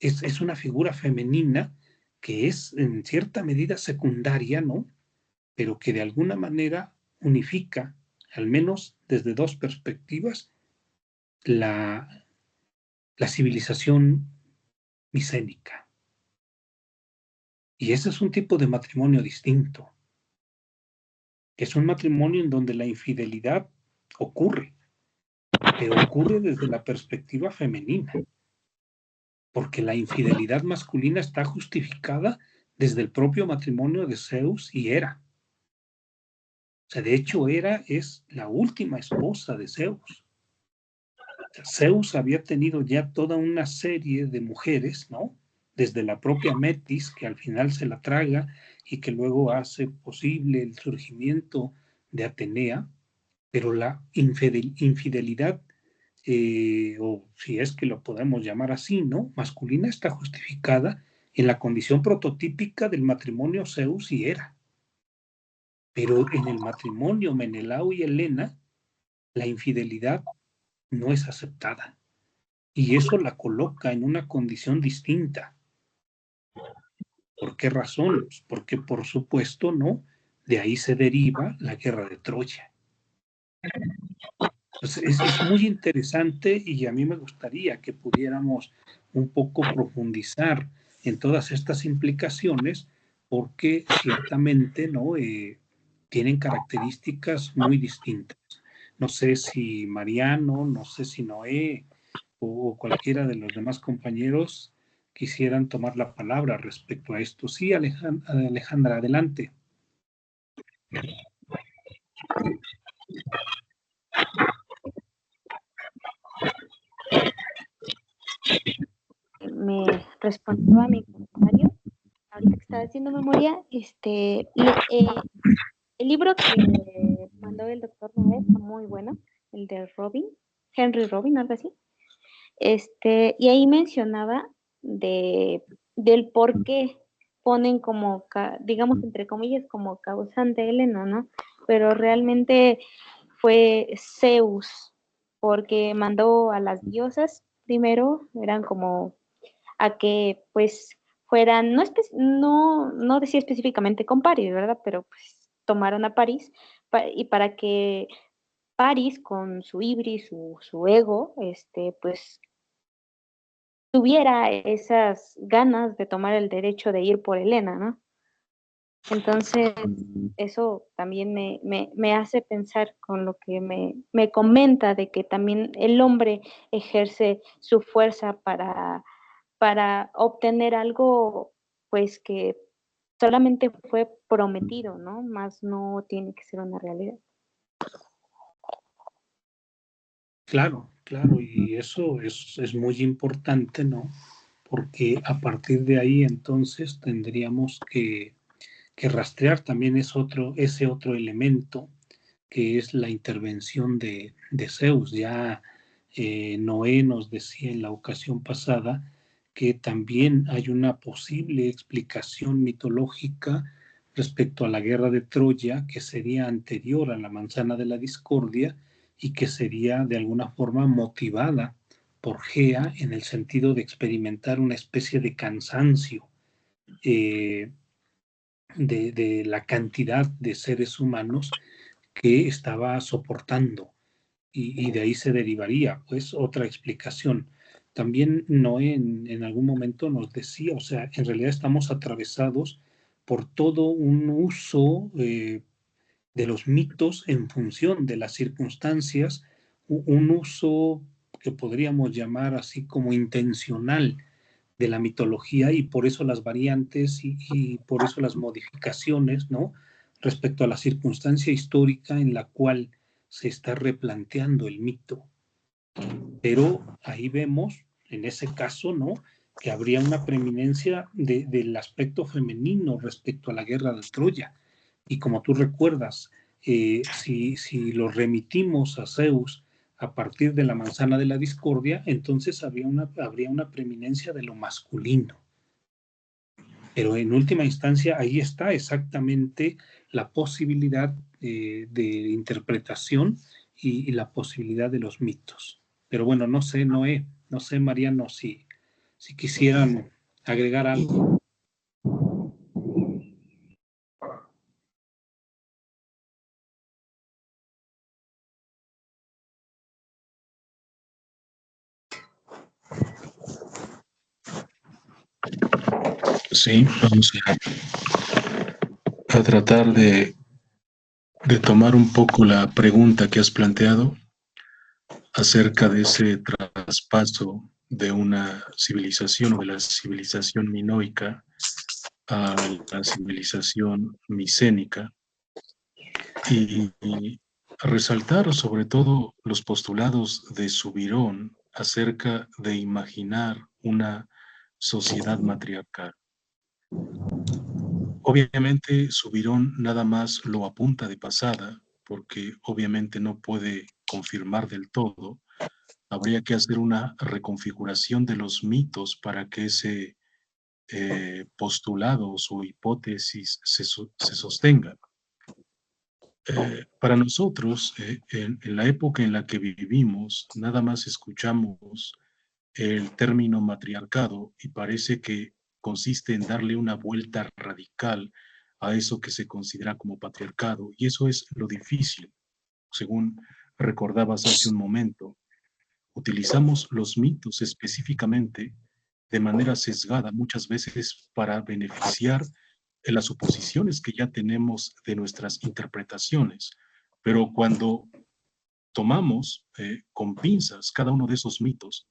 es una figura femenina que es en cierta medida secundaria, ¿no?, pero que de alguna manera unifica, al menos desde dos perspectivas, la civilización micénica. Y ese es un tipo de matrimonio distinto. Es un matrimonio en donde la infidelidad ocurre, pero ocurre desde la perspectiva femenina, porque la infidelidad masculina está justificada desde el propio matrimonio de Zeus y Hera. O sea, de hecho, Hera es la última esposa de Zeus. O sea, Zeus había tenido ya toda una serie de mujeres, ¿no?, desde la propia Metis, que al final se la traga y que luego hace posible el surgimiento de Atenea, pero la infidelidad, o si es que lo podemos llamar así, ¿no?, masculina, está justificada en la condición prototípica del matrimonio Zeus y Hera. Pero en el matrimonio Menelao y Helena, la infidelidad no es aceptada. Y eso la coloca en una condición distinta. ¿Por qué razón? Pues porque, por supuesto, ¿no?, de ahí se deriva la guerra de Troya. Entonces, es muy interesante, y a mí me gustaría que pudiéramos un poco profundizar en todas estas implicaciones, porque ciertamente, ¿no?, tienen características muy distintas. No sé si Mariano, no sé si Noé o cualquiera de los demás compañeros quisieran tomar la palabra respecto a esto. Sí, Alejandra, adelante. Me respondió a mi comentario. Ahorita que estaba haciendo memoria, el libro que mandó el doctor Noé está muy bueno, el de Henry Robin, algo así. Y ahí mencionaba del por qué ponen como, digamos, entre comillas, como causante Helena, ¿no? Pero realmente fue Zeus, porque mandó a las diosas primero, eran como a que pues fueran, no decía específicamente con París, ¿verdad? Pero pues tomaron a París y para que París con su ibris, su ego, pues tuviera esas ganas de tomar el derecho de ir por Helena, ¿no? Entonces, eso también me hace pensar con lo que me comenta de que también el hombre ejerce su fuerza para obtener algo, pues que solamente fue prometido, ¿no? Más no tiene que ser una realidad. Claro, claro, y eso es muy importante, ¿no? Porque a partir de ahí entonces tendríamos que rastrear también ese otro elemento que es la intervención de Zeus. Ya Noé nos decía en la ocasión pasada que también hay una posible explicación mitológica respecto a la guerra de Troya que sería anterior a la manzana de la discordia y que sería de alguna forma motivada por Gea en el sentido de experimentar una especie de cansancio de la cantidad de seres humanos que estaba soportando y de ahí se derivaría pues otra explicación. También Noé en algún momento nos decía, o sea, en realidad estamos atravesados por todo un uso de los mitos en función de las circunstancias, un uso que podríamos llamar así como intencional de la mitología y por eso las variantes y por eso las modificaciones, ¿no? Respecto a la circunstancia histórica en la cual se está replanteando el mito. Pero ahí vemos, en ese caso, ¿no? Que habría una preeminencia del aspecto femenino respecto a la guerra de Troya. Y como tú recuerdas, si lo remitimos a Zeus a partir de la manzana de la discordia, entonces habría una preeminencia de lo masculino. Pero en última instancia, ahí está exactamente la posibilidad de interpretación y la posibilidad de los mitos. Pero bueno, no sé, Noé, no sé, Mariano, si quisieran agregar algo. Sí, vamos a tratar de tomar un poco la pregunta que has planteado acerca de ese traspaso de una civilización o de la civilización minoica a la civilización micénica y resaltar sobre todo los postulados de Subirón acerca de imaginar una sociedad matriarcal. Obviamente Subirón nada más lo apunta de pasada, porque obviamente no puede confirmar del todo. Habría que hacer una reconfiguración de los mitos para que ese postulado o su hipótesis se sostenga. Para nosotros, en la época en la que vivimos, nada más escuchamos el término matriarcado y parece que consiste en darle una vuelta radical a eso que se considera como patriarcado. Y eso es lo difícil, según recordabas hace un momento. Utilizamos los mitos específicamente de manera sesgada muchas veces para beneficiar en las suposiciones que ya tenemos de nuestras interpretaciones. Pero cuando tomamos con pinzas cada uno de esos mitos,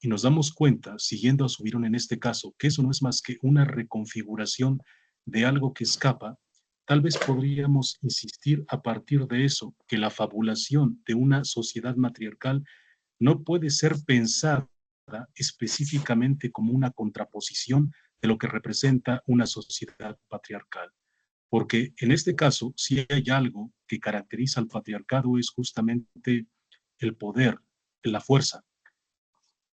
y nos damos cuenta, siguiendo a Subirón en este caso, que eso no es más que una reconfiguración de algo que escapa, tal vez podríamos insistir a partir de eso, que la fabulación de una sociedad matriarcal no puede ser pensada específicamente como una contraposición de lo que representa una sociedad patriarcal. Porque en este caso, si hay algo que caracteriza al patriarcado es justamente el poder, la fuerza.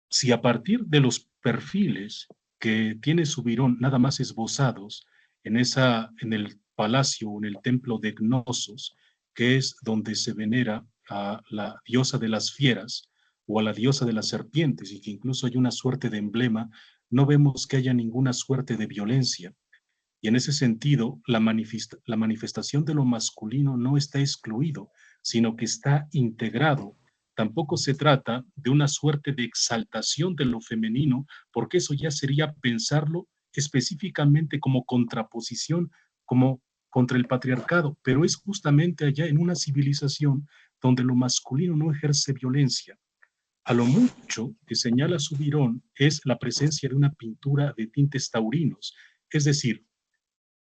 Si a partir de los perfiles que tiene Subirón nada más esbozados en el palacio o en el templo de Gnosos, que es donde se venera a la diosa de las fieras o a la diosa de las serpientes, y que incluso hay una suerte de emblema, no vemos que haya ninguna suerte de violencia. Y en ese sentido, la manifestación de lo masculino no está excluido, sino que está integrado. Tampoco se trata de una suerte de exaltación de lo femenino, porque eso ya sería pensarlo específicamente como contraposición, como contra el patriarcado, pero es justamente allá en una civilización donde lo masculino no ejerce violencia. A lo mucho que señala Subirón es la presencia de una pintura de tintes taurinos, es decir,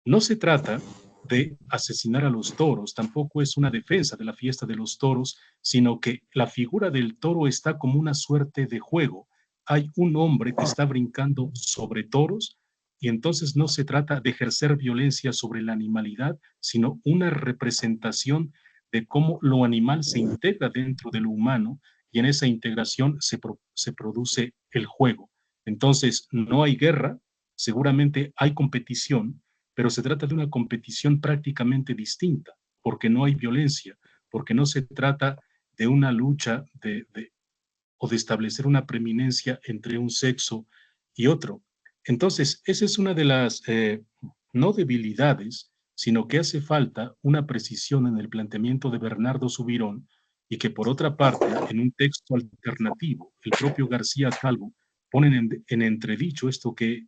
no se trata de asesinar a los toros, tampoco es una defensa de la fiesta de los toros, sino que la figura del toro está como una suerte de juego. Hay un hombre que está brincando sobre toros y entonces no se trata de ejercer violencia sobre la animalidad, sino una representación de cómo lo animal se integra dentro de lo humano y en esa integración se produce el juego. Entonces no hay guerra, seguramente hay competición, pero se trata de una competición prácticamente distinta, porque no hay violencia, porque no se trata de una lucha o de establecer una preeminencia entre un sexo y otro. Entonces, esa es una de las, no debilidades, sino que hace falta una precisión en el planteamiento de Bernardo Subirón y que por otra parte, en un texto alternativo, el propio García Calvo pone en entredicho esto que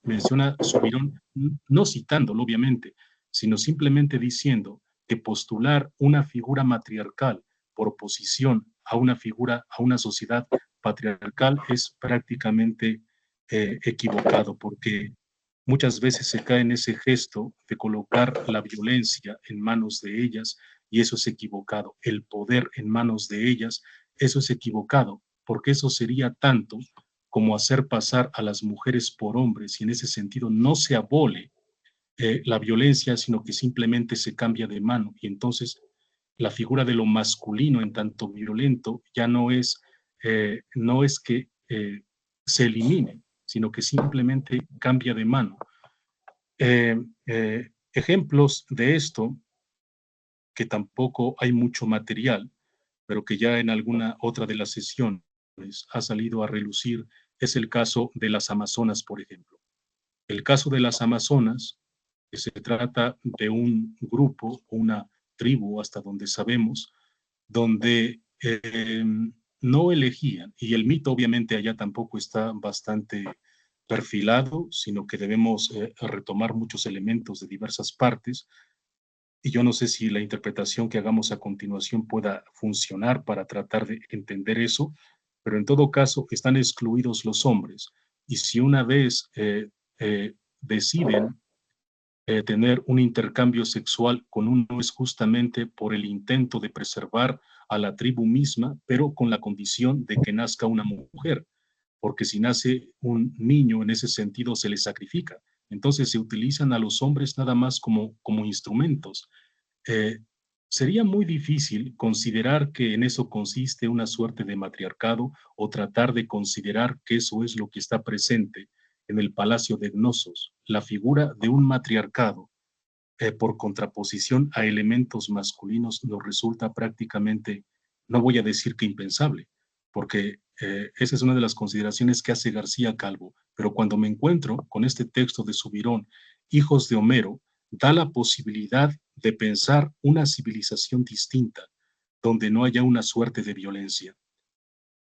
menciona Subirón, no citándolo obviamente, sino simplemente diciendo que postular una figura matriarcal por oposición a una figura, a una sociedad patriarcal es prácticamente equivocado, porque muchas veces se cae en ese gesto de colocar la violencia en manos de ellas y eso es equivocado. El poder en manos de ellas, eso es equivocado, porque eso sería tanto como hacer pasar a las mujeres por hombres y en ese sentido no se abole la violencia, sino que simplemente se cambia de mano y entonces la figura de lo masculino en tanto violento ya no es que se elimine, sino que simplemente cambia de mano. Ejemplos de esto, que tampoco hay mucho material, pero que ya en alguna otra de las sesiones ha salido a relucir, es el caso de las Amazonas, por ejemplo. El caso de las Amazonas, que se trata de un grupo, una tribu, hasta donde sabemos, donde no elegían, y el mito obviamente allá tampoco está bastante perfilado, sino que debemos retomar muchos elementos de diversas partes, y yo no sé si la interpretación que hagamos a continuación pueda funcionar para tratar de entender eso, pero en todo caso están excluidos los hombres, y si una vez deciden tener un intercambio sexual con uno es justamente por el intento de preservar a la tribu misma, pero con la condición de que nazca una mujer, porque si nace un niño en ese sentido se le sacrifica. Entonces se utilizan a los hombres nada más como instrumentos. Eh, Sería muy difícil considerar que en eso consiste una suerte de matriarcado o tratar de considerar que eso es lo que está presente en el Palacio de Gnosos, la figura de un matriarcado por contraposición a elementos masculinos nos resulta prácticamente, no voy a decir que impensable, porque esa es una de las consideraciones que hace García Calvo, pero cuando me encuentro con este texto de Subirón, Hijos de Homero, da la posibilidad de pensar una civilización distinta, donde no haya una suerte de violencia.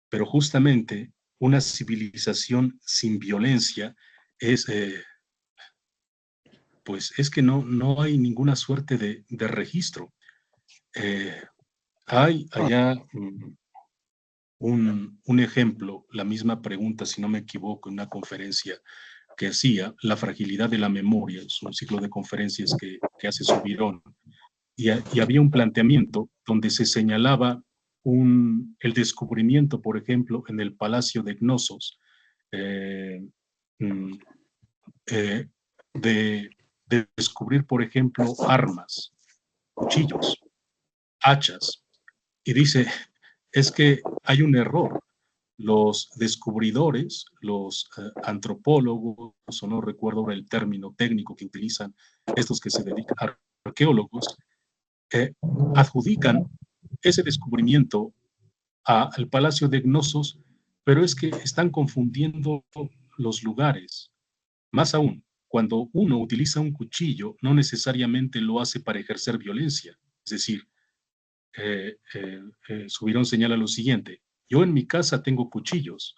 Pero justamente una civilización sin violencia es pues es que no hay ninguna suerte de registro. Hay allá un ejemplo, la misma pregunta, si no me equivoco, en una conferencia que hacía, la fragilidad de la memoria, es un ciclo de conferencias que hace Subirón, y había un planteamiento donde se señalaba el descubrimiento, por ejemplo, en el Palacio de Gnosos, eh, mm, eh, de descubrir, por ejemplo, armas, cuchillos, hachas, y dice, es que hay un error. Los descubridores, los antropólogos, o no recuerdo ahora el término técnico que utilizan estos que se dedican, arqueólogos, adjudican ese descubrimiento al Palacio de Gnosos, pero es que están confundiendo los lugares. Más aún, cuando uno utiliza un cuchillo, no necesariamente lo hace para ejercer violencia. Es decir, Subirón señala lo siguiente: yo en mi casa tengo cuchillos,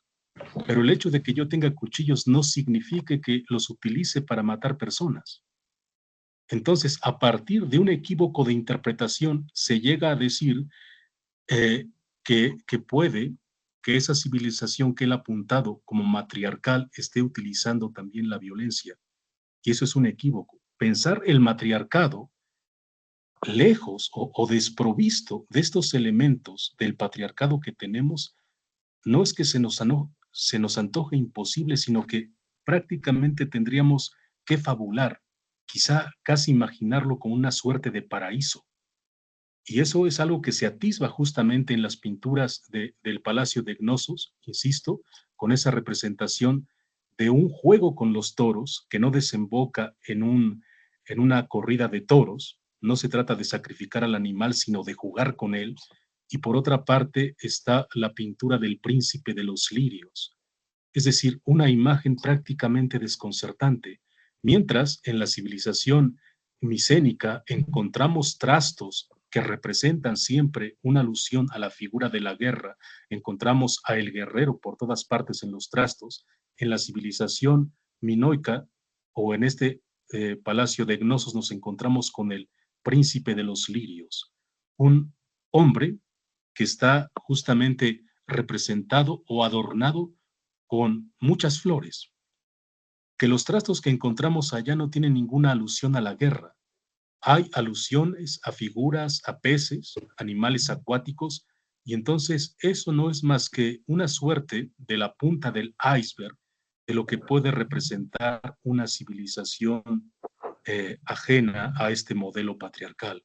pero el hecho de que yo tenga cuchillos no significa que los utilice para matar personas. Entonces, a partir de un equívoco de interpretación, se llega a decir que puede que esa civilización que él ha apuntado como matriarcal esté utilizando también la violencia. Y eso es un equívoco. Pensar el matriarcado lejos o desprovisto de estos elementos del patriarcado que tenemos, no es que se nos antoje imposible, sino que prácticamente tendríamos que fabular, quizá casi imaginarlo como una suerte de paraíso. Y eso es algo que se atisba justamente en las pinturas del Palacio de Gnosos, insisto, con esa representación de un juego con los toros que no desemboca en una corrida de toros. No se trata de sacrificar al animal, sino de jugar con él. Y por otra parte está la pintura del príncipe de los lirios, es decir, una imagen prácticamente desconcertante, mientras en la civilización micénica encontramos trastos que representan siempre una alusión a la figura de la guerra, encontramos a el guerrero por todas partes en los trastos. En la civilización minoica o en este palacio de Gnosos nos encontramos con el príncipe de los lirios, un hombre que está justamente representado o adornado con muchas flores, que los trastos que encontramos allá no tienen ninguna alusión a la guerra. Hay alusiones a figuras, a peces, animales acuáticos, y entonces eso no es más que una suerte de la punta del iceberg de lo que puede representar una civilización ajena a este modelo patriarcal.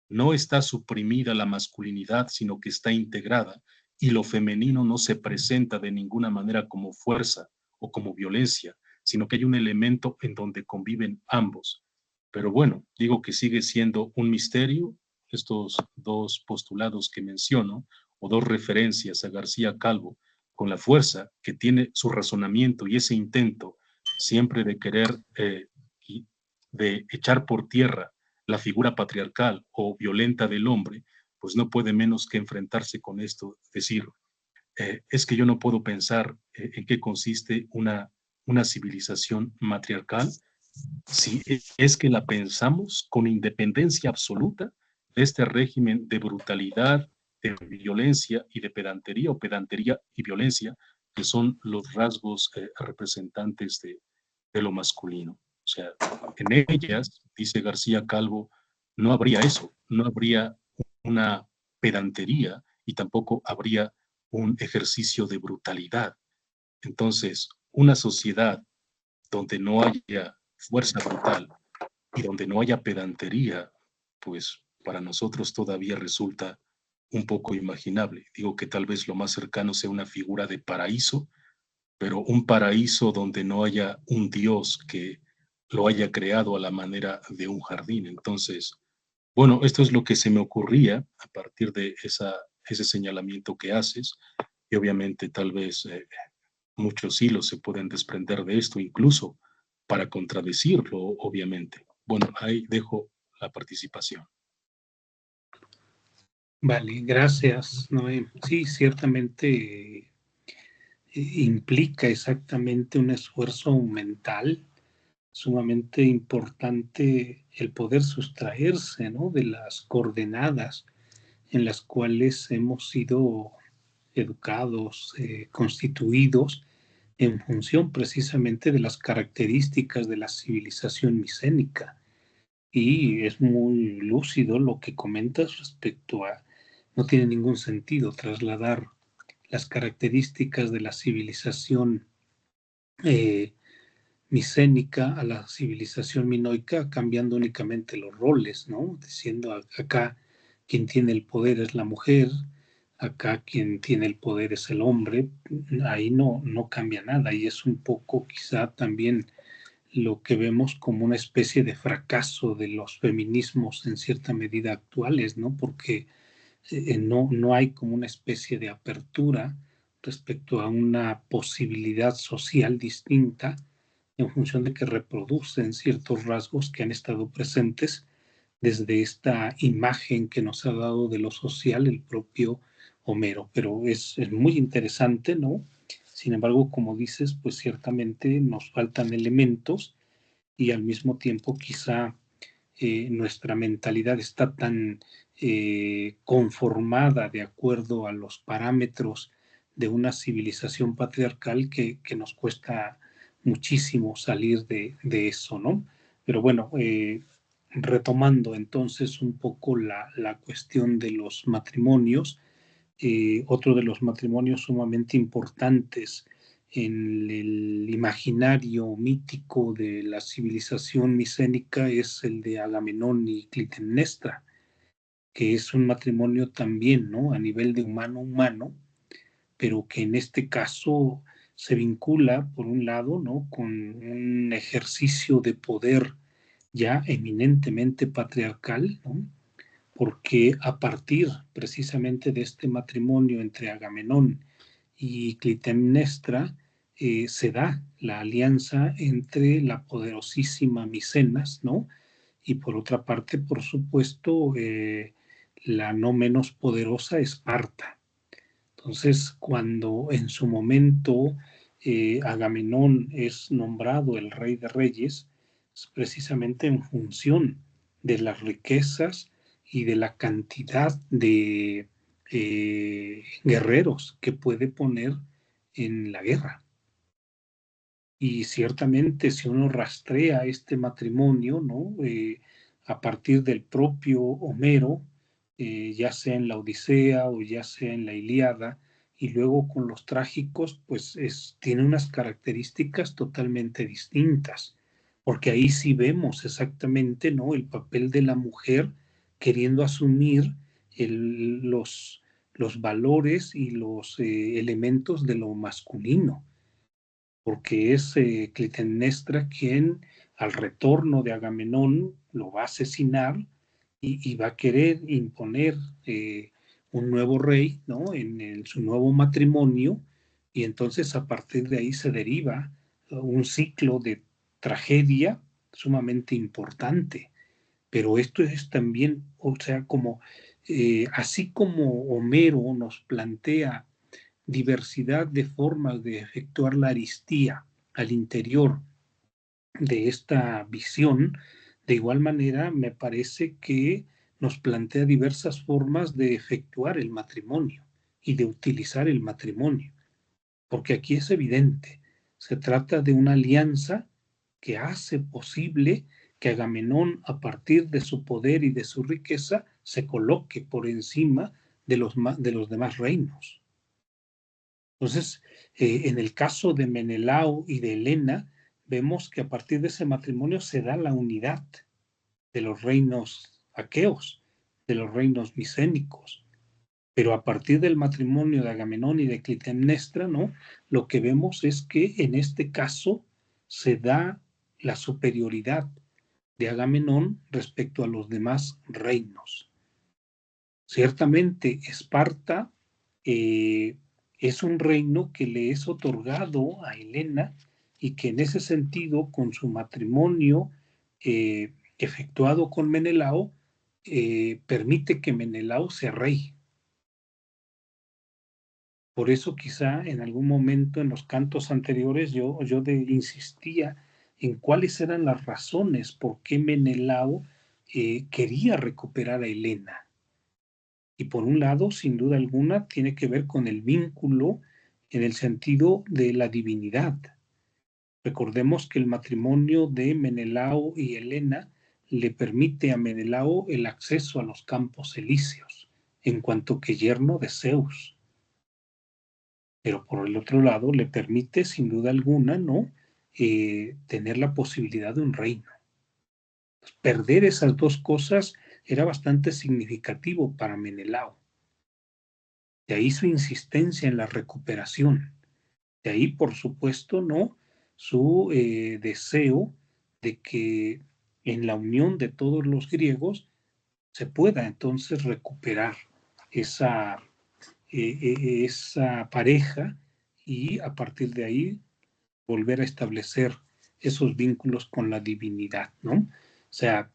No está suprimida la masculinidad, sino que está integrada, y lo femenino no se presenta de ninguna manera como fuerza o como violencia, sino que hay un elemento en donde conviven ambos. Pero bueno, digo que sigue siendo un misterio estos dos postulados que menciono, o dos referencias a García Calvo, con la fuerza que tiene su razonamiento y ese intento siempre de querer de echar por tierra la figura patriarcal o violenta del hombre, pues no puede menos que enfrentarse con esto, decir, es que yo no puedo pensar en qué consiste una civilización matriarcal si es que la pensamos con independencia absoluta de este régimen de brutalidad, de violencia y de pedantería, o pedantería y violencia, que son los rasgos representantes de lo masculino. O sea, en ellas, dice García Calvo, no habría eso, no habría una pedantería y tampoco habría un ejercicio de brutalidad. Entonces, una sociedad donde no haya fuerza brutal y donde no haya pedantería, pues para nosotros todavía resulta un poco imaginable. Digo que tal vez lo más cercano sea una figura de paraíso, pero un paraíso donde no haya un Dios que lo haya creado a la manera de un jardín. Entonces, bueno, esto es lo que se me ocurría a partir de ese señalamiento que haces, y obviamente tal vez muchos hilos se pueden desprender de esto, incluso para contradecirlo, obviamente. Bueno, ahí dejo la participación. Vale, gracias, Noé. Sí, ciertamente implica exactamente un esfuerzo mental sumamente importante el poder sustraerse, ¿no?, de las coordenadas en las cuales hemos sido educados, constituidos en función precisamente de las características de la civilización micénica. Y es muy lúcido lo que comentas respecto a, no tiene ningún sentido trasladar las características de la civilización micénica a la civilización minoica, cambiando únicamente los roles, ¿no? Diciendo acá quien tiene el poder es la mujer, acá quien tiene el poder es el hombre, ahí no cambia nada y es un poco quizá también lo que vemos como una especie de fracaso de los feminismos en cierta medida actuales, ¿no? Porque no hay como una especie de apertura respecto a una posibilidad social distinta en función de que reproducen ciertos rasgos que han estado presentes desde esta imagen que nos ha dado de lo social el propio Homero. Pero es muy interesante, ¿no? Sin embargo, como dices, pues ciertamente nos faltan elementos y al mismo tiempo quizá nuestra mentalidad está tan conformada de acuerdo a los parámetros de una civilización patriarcal que nos cuesta muchísimo salir de eso, ¿no? Pero bueno, retomando entonces un poco la cuestión de los matrimonios, otro de los matrimonios sumamente importantes en el imaginario mítico de la civilización micénica es el de Agamenón y Clitemnestra, que es un matrimonio también, ¿no? A nivel de humano-humano, pero que en este caso se vincula, por un lado, ¿no? Con un ejercicio de poder ya eminentemente patriarcal, ¿no? Porque a partir precisamente de este matrimonio entre Agamenón y Clitemnestra se da la alianza entre la poderosísima Micenas, ¿no? Y por otra parte, por supuesto, la no menos poderosa Esparta. Entonces, cuando en su momento Agamenón es nombrado el rey de reyes, es precisamente en función de las riquezas y de la cantidad de guerreros que puede poner en la guerra. Y ciertamente si uno rastrea este matrimonio, ¿no? A partir del propio Homero, ya sea en la Odisea o ya sea en la Ilíada, y luego con los trágicos, pues tiene unas características totalmente distintas, porque ahí sí vemos exactamente, ¿no? El papel de la mujer queriendo asumir los valores y los elementos de lo masculino, porque es Clitemnestra quien al retorno de Agamenón lo va a asesinar y va a querer imponer un nuevo rey, ¿no? En su nuevo matrimonio, y entonces a partir de ahí se deriva un ciclo de tragedia sumamente importante. Pero esto es también, o sea, como así como Homero nos plantea diversidad de formas de efectuar la aristía al interior de esta visión, de igual manera me parece que nos plantea diversas formas de efectuar el matrimonio y de utilizar el matrimonio, porque aquí es evidente, se trata de una alianza que hace posible que Agamenón, a partir de su poder y de su riqueza, se coloque por encima de los demás reinos. Entonces, en el caso de Menelao y de Helena, vemos que a partir de ese matrimonio se da la unidad de los reinos aqueos, de los reinos micénicos. Pero a partir del matrimonio de Agamenón y de Clitemnestra, ¿no? Lo que vemos es que en este caso se da la superioridad de Agamenón respecto a los demás reinos. Ciertamente, Esparta es un reino que le es otorgado a Helena y que en ese sentido, con su matrimonio efectuado con Menelao, permite que Menelao sea rey. Por eso quizá en algún momento en los cantos anteriores yo insistía en cuáles eran las razones por qué Menelao quería recuperar a Helena. Y por un lado, sin duda alguna, tiene que ver con el vínculo en el sentido de la divinidad. Recordemos que el matrimonio de Menelao y Helena le permite a Menelao el acceso a los campos elíseos, en cuanto que yerno de Zeus. Pero por el otro lado, le permite, sin duda alguna, ¿no? Tener la posibilidad de un reino. Pues perder esas dos cosas era bastante significativo para Menelao. De ahí su insistencia en la recuperación. De ahí, por supuesto, ¿no? Su deseo de que en la unión de todos los griegos se pueda entonces recuperar esa, esa pareja y a partir de ahí volver a establecer esos vínculos con la divinidad, ¿no? O sea,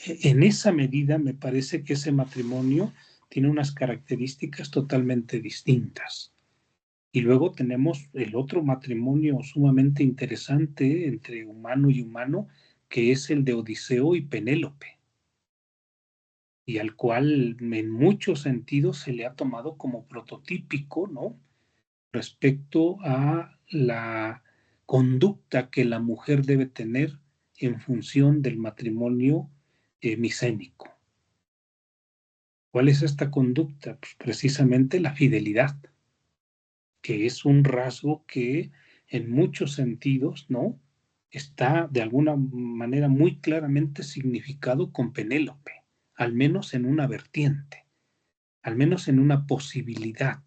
en esa medida me parece que ese matrimonio tiene unas características totalmente distintas. Y luego tenemos el otro matrimonio sumamente interesante entre humano y humano, que es el de Odiseo y Penélope, y al cual en muchos sentidos se le ha tomado como prototípico, ¿no? Respecto a la conducta que la mujer debe tener en función del matrimonio micénico. ¿Cuál es esta conducta? Pues precisamente la fidelidad, que es un rasgo que en muchos sentidos, ¿no? Está de alguna manera muy claramente significado con Penélope, al menos en una vertiente, al menos en una posibilidad.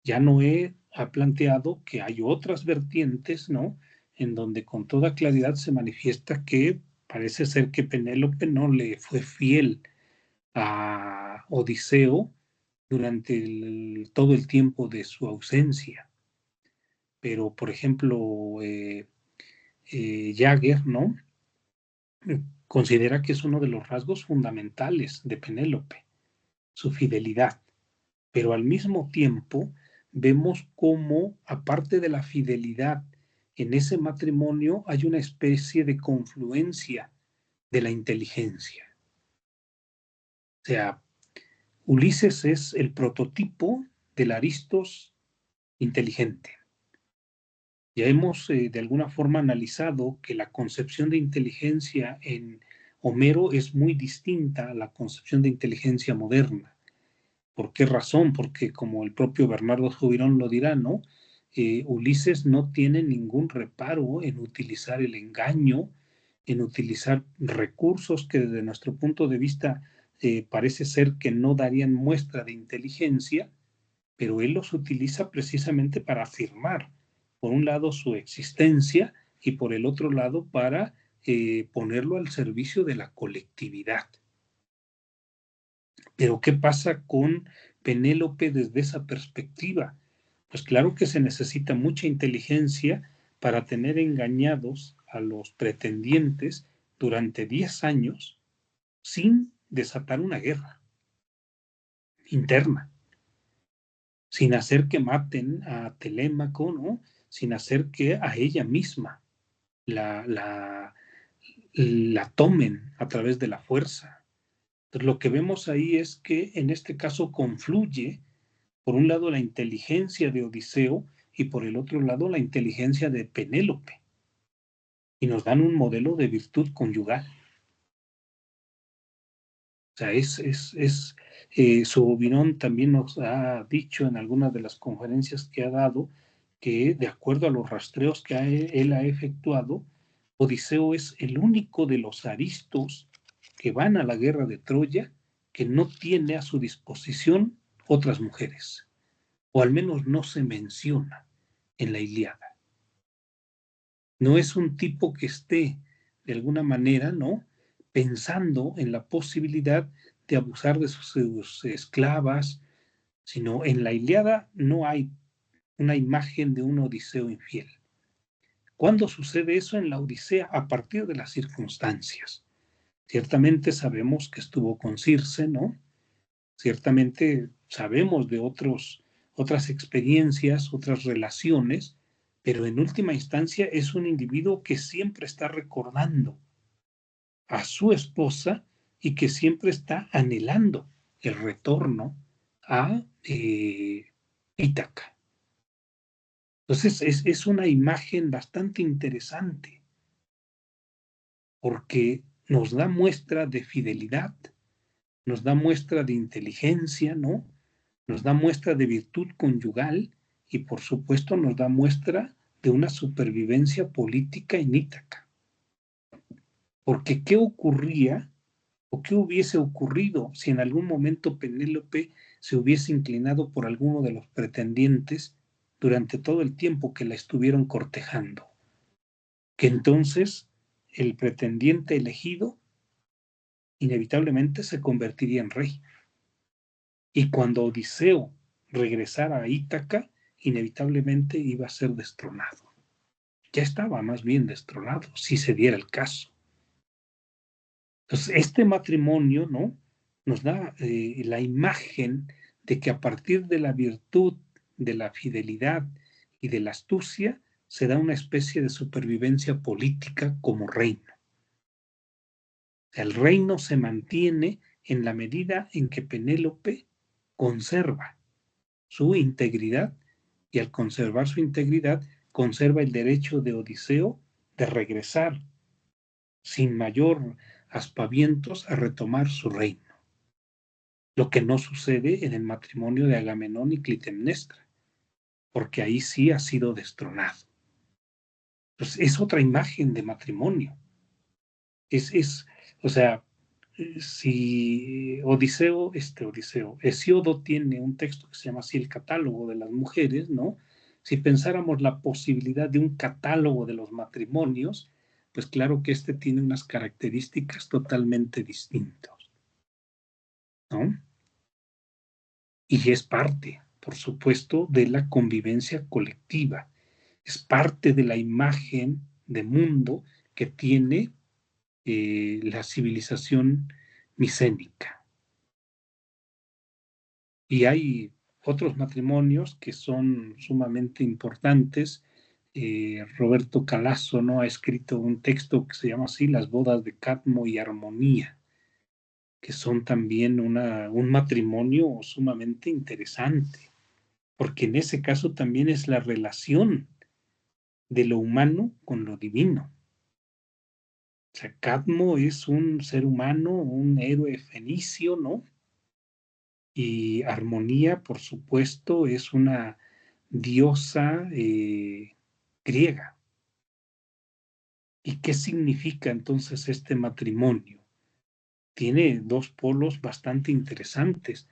Ya Noé ha planteado que hay otras vertientes, ¿no? En donde con toda claridad se manifiesta que parece ser que Penélope no le fue fiel a Odiseo durante todo el tiempo de su ausencia. Pero, por ejemplo, Jagger, ¿no? Considera que es uno de los rasgos fundamentales de Penélope, su fidelidad. Pero al mismo tiempo vemos cómo, aparte de la fidelidad, en ese matrimonio hay una especie de confluencia de la inteligencia. O sea, Ulises es el prototipo del Aristos inteligente. Ya hemos de alguna forma analizado que la concepción de inteligencia en Homero es muy distinta a la concepción de inteligencia moderna. ¿Por qué razón? Porque como el propio Bernardo Subirón lo dirá, ¿no? Ulises no tiene ningún reparo en utilizar el engaño, en utilizar recursos que desde nuestro punto de vista parece ser que no darían muestra de inteligencia, pero él los utiliza precisamente para afirmar, por un lado, su existencia y por el otro lado, para ponerlo al servicio de la colectividad. Pero ¿qué pasa con Penélope desde esa perspectiva? Pues claro que se necesita mucha inteligencia para tener engañados a los pretendientes durante 10 años sin desatar una guerra interna, sin hacer que maten a Telémaco, ¿no? Sin hacer que a ella misma la tomen a través de la fuerza. Entonces, lo que vemos ahí es que en este caso confluye, por un lado, la inteligencia de Odiseo y por el otro lado, la inteligencia de Penélope. Y nos dan un modelo de virtud conyugal. O sea, Subirón también nos ha dicho en algunas de las conferencias que ha dado que, de acuerdo a los rastreos que él ha efectuado, Odiseo es el único de los aristos que van a la guerra de Troya que no tiene a su disposición otras mujeres, o al menos no se menciona en la Ilíada. No es un tipo que esté, de alguna manera, ¿no?, pensando en la posibilidad de abusar de sus esclavas, sino en la Ilíada no hay una imagen de un Odiseo infiel. ¿Cuándo sucede eso en la Odisea? A partir de las circunstancias. Ciertamente sabemos que estuvo con Circe, ¿no? Ciertamente sabemos de otras experiencias, otras relaciones, pero en última instancia es un individuo que siempre está recordando a su esposa y que siempre está anhelando el retorno a Ítaca. Entonces es una imagen bastante interesante porque nos da muestra de fidelidad, nos da muestra de inteligencia, ¿no? Nos da muestra de virtud conyugal y por supuesto nos da muestra de una supervivencia política en Ítaca. Porque ¿qué ocurría o qué hubiese ocurrido si en algún momento Penélope se hubiese inclinado por alguno de los pretendientes durante todo el tiempo que la estuvieron cortejando? Que entonces el pretendiente elegido inevitablemente se convertiría en rey. Y cuando Odiseo regresara a Ítaca, inevitablemente iba a ser destronado. Ya estaba más bien destronado, si se diera el caso. Entonces, este matrimonio, ¿no?, nos da la imagen de que a partir de la virtud, de la fidelidad y de la astucia, se da una especie de supervivencia política como reino. El reino se mantiene en la medida en que Penélope conserva su integridad y al conservar su integridad conserva el derecho de Odiseo de regresar sin mayor aspavientos a retomar su reino. Lo que no sucede en el matrimonio de Agamenón y Clitemnestra, porque ahí sí ha sido destronado. Entonces, es otra imagen de matrimonio. O sea, si Hesíodo tiene un texto que se llama así el catálogo de las mujeres, ¿no? Si pensáramos la posibilidad de un catálogo de los matrimonios, pues claro que este tiene unas características totalmente distintas, ¿no? Y es parte, por supuesto, de la convivencia colectiva. Es parte de la imagen de mundo que tiene la civilización micénica. Y hay otros matrimonios que son sumamente importantes. Roberto Calasso, ¿no?, ha escrito un texto que se llama así, Las bodas de Cadmo y Armonía, que son también un matrimonio sumamente interesante, porque en ese caso también es la relación de lo humano con lo divino. O sea, Cadmo es un ser humano, un héroe fenicio, ¿no? Y Armonía, por supuesto, es una diosa griega. ¿Y qué significa entonces este matrimonio? Tiene dos polos bastante interesantes.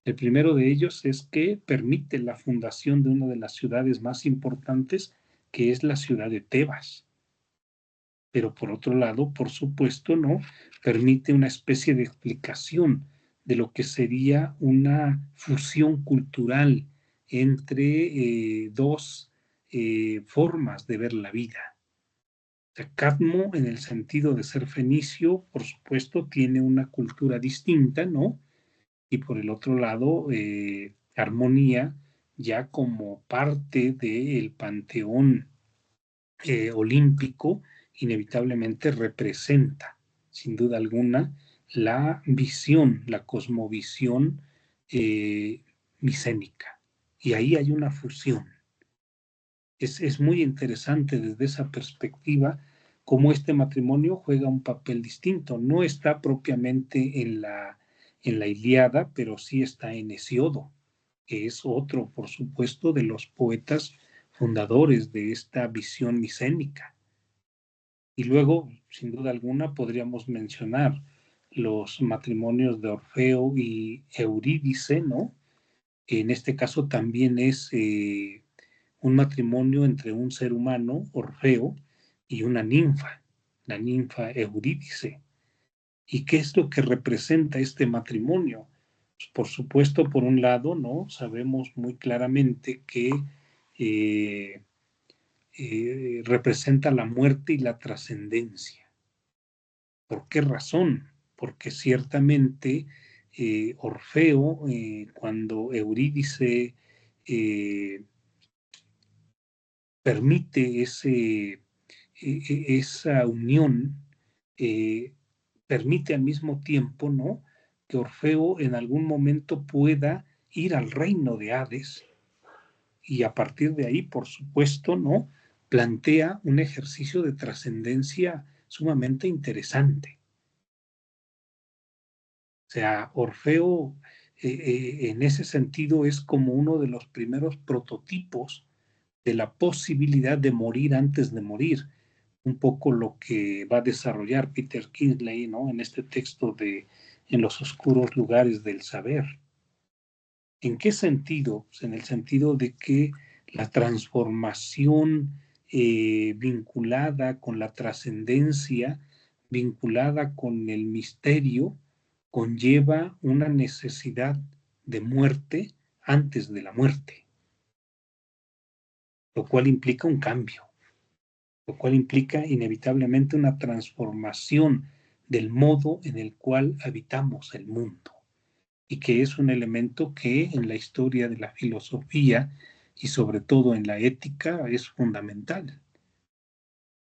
El primero de ellos es que permite la fundación de una de las ciudades más importantes, que es la ciudad de Tebas. Pero por otro lado, por supuesto, ¿no?, permite una especie de explicación de lo que sería una fusión cultural entre dos formas de ver la vida. O sea, Cadmo, en el sentido de ser fenicio, por supuesto, tiene una cultura distinta, ¿no? Y por el otro lado, Armonía, ya como parte del panteón olímpico, inevitablemente representa, sin duda alguna, la visión, la cosmovisión micénica. Y ahí hay una fusión. Es muy interesante desde esa perspectiva cómo este matrimonio juega un papel distinto. No está propiamente en la Ilíada, pero sí está en Hesíodo, que es otro, por supuesto, de los poetas fundadores de esta visión micénica. Y luego, sin duda alguna, podríamos mencionar los matrimonios de Orfeo y Eurídice, ¿no? Que en este caso también es un matrimonio entre un ser humano, Orfeo, y una ninfa, la ninfa Eurídice. ¿Y qué es lo que representa este matrimonio? Pues por supuesto, por un lado, ¿no?, sabemos muy claramente que representa la muerte y la trascendencia. ¿Por qué razón? Porque ciertamente Orfeo, cuando Eurídice permite esa unión, permite al mismo tiempo, ¿no?, que Orfeo en algún momento pueda ir al reino de Hades y a partir de ahí, por supuesto, ¿no?, plantea un ejercicio de trascendencia sumamente interesante. O sea, Orfeo en ese sentido es como uno de los primeros prototipos de la posibilidad de morir antes de morir, un poco lo que va a desarrollar Peter Kingsley, ¿no?, en este texto de En los oscuros lugares del saber. ¿En qué sentido? Pues en el sentido de que la transformación vinculada con la trascendencia, vinculada con el misterio, conlleva una necesidad de muerte antes de la muerte, lo cual implica un cambio, lo cual implica inevitablemente una transformación del modo en el cual habitamos el mundo, y que es un elemento que en la historia de la filosofía y sobre todo en la ética es fundamental.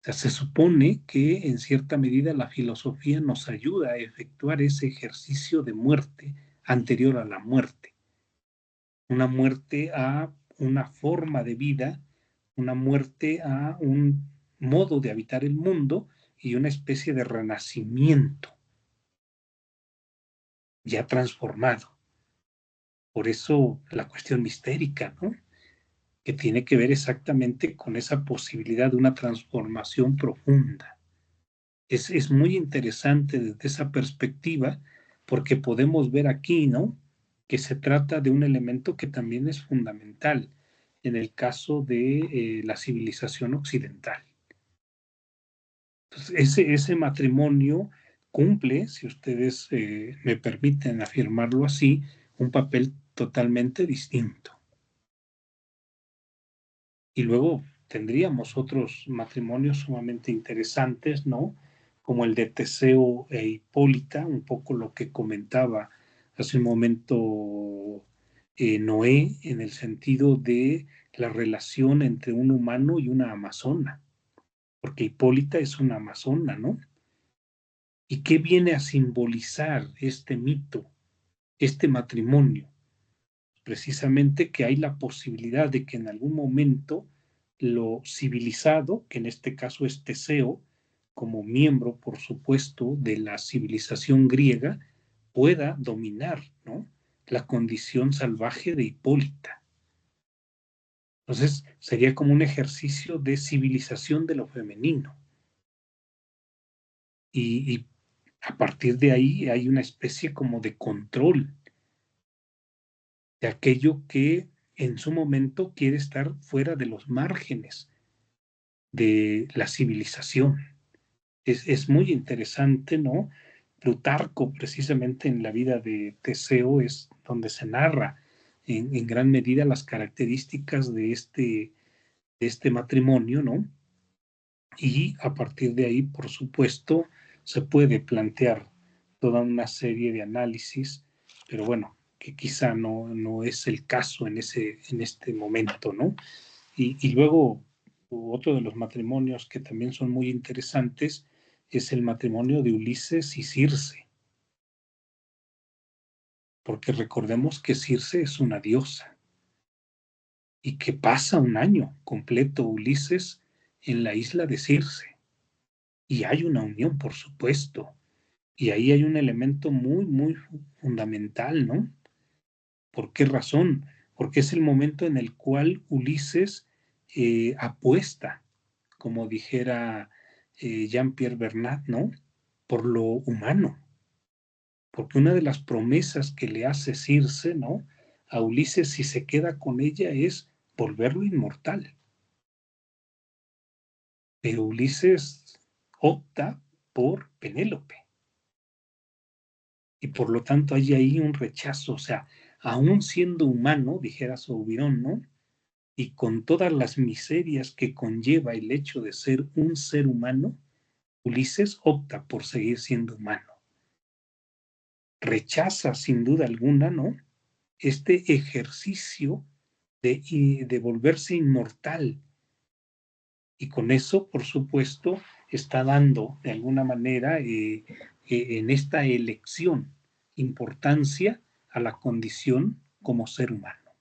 O sea, se supone que en cierta medida la filosofía nos ayuda a efectuar ese ejercicio de muerte anterior a la muerte, una muerte a una forma de vida, una muerte a un modo de habitar el mundo y una especie de renacimiento ya transformado. Por eso la cuestión mistérica, ¿no?, que tiene que ver exactamente con esa posibilidad de una transformación profunda. Es muy interesante desde esa perspectiva porque podemos ver aquí, ¿no?, que se trata de un elemento que también es fundamental en el caso de la civilización occidental. Entonces, ese matrimonio cumple, si ustedes me permiten afirmarlo así, un papel totalmente distinto. Y luego tendríamos otros matrimonios sumamente interesantes, ¿no?, como el de Teseo e Hipólita, un poco lo que comentaba hace un momento Noé, en el sentido de la relación entre un humano y una amazona, porque Hipólita es una amazona, ¿no? ¿Y qué viene a simbolizar este mito, este matrimonio? Precisamente que hay la posibilidad de que en algún momento lo civilizado, que en este caso es Teseo, como miembro, por supuesto, de la civilización griega, pueda dominar, ¿no?, la condición salvaje de Hipólita. Entonces, sería como un ejercicio de civilización de lo femenino. Y a partir de ahí hay una especie como de control de aquello que en su momento quiere estar fuera de los márgenes de la civilización. Es muy interesante, ¿no? Plutarco, precisamente en la vida de Teseo, es donde se narra en gran medida las características de este matrimonio, ¿no? Y a partir de ahí, por supuesto, se puede plantear toda una serie de análisis, pero bueno, que quizá no es el caso en este momento, ¿no? Y luego, otro de los matrimonios que también son muy interesantes es el matrimonio de Ulises y Circe, porque recordemos que Circe es una diosa y que pasa un año completo Ulises en la isla de Circe. Y hay una unión, por supuesto. Y ahí hay un elemento muy, muy fundamental, ¿no? ¿Por qué razón? Porque es el momento en el cual Ulises apuesta, como dijera Jean-Pierre Bernat, ¿no?, por lo humano. Porque una de las promesas que le hace Circe, ¿no?, a Ulises si se queda con ella es volverlo inmortal. Pero Ulises opta por Penélope. Y por lo tanto hay ahí un rechazo, o sea, aún siendo humano, dijera Soubirón, ¿no?, y con todas las miserias que conlleva el hecho de ser un ser humano, Ulises opta por seguir siendo humano. Rechaza sin duda alguna, ¿no?, este ejercicio de volverse inmortal. Y con eso, por supuesto, está dando de alguna manera en esta elección importancia a la condición como ser humano.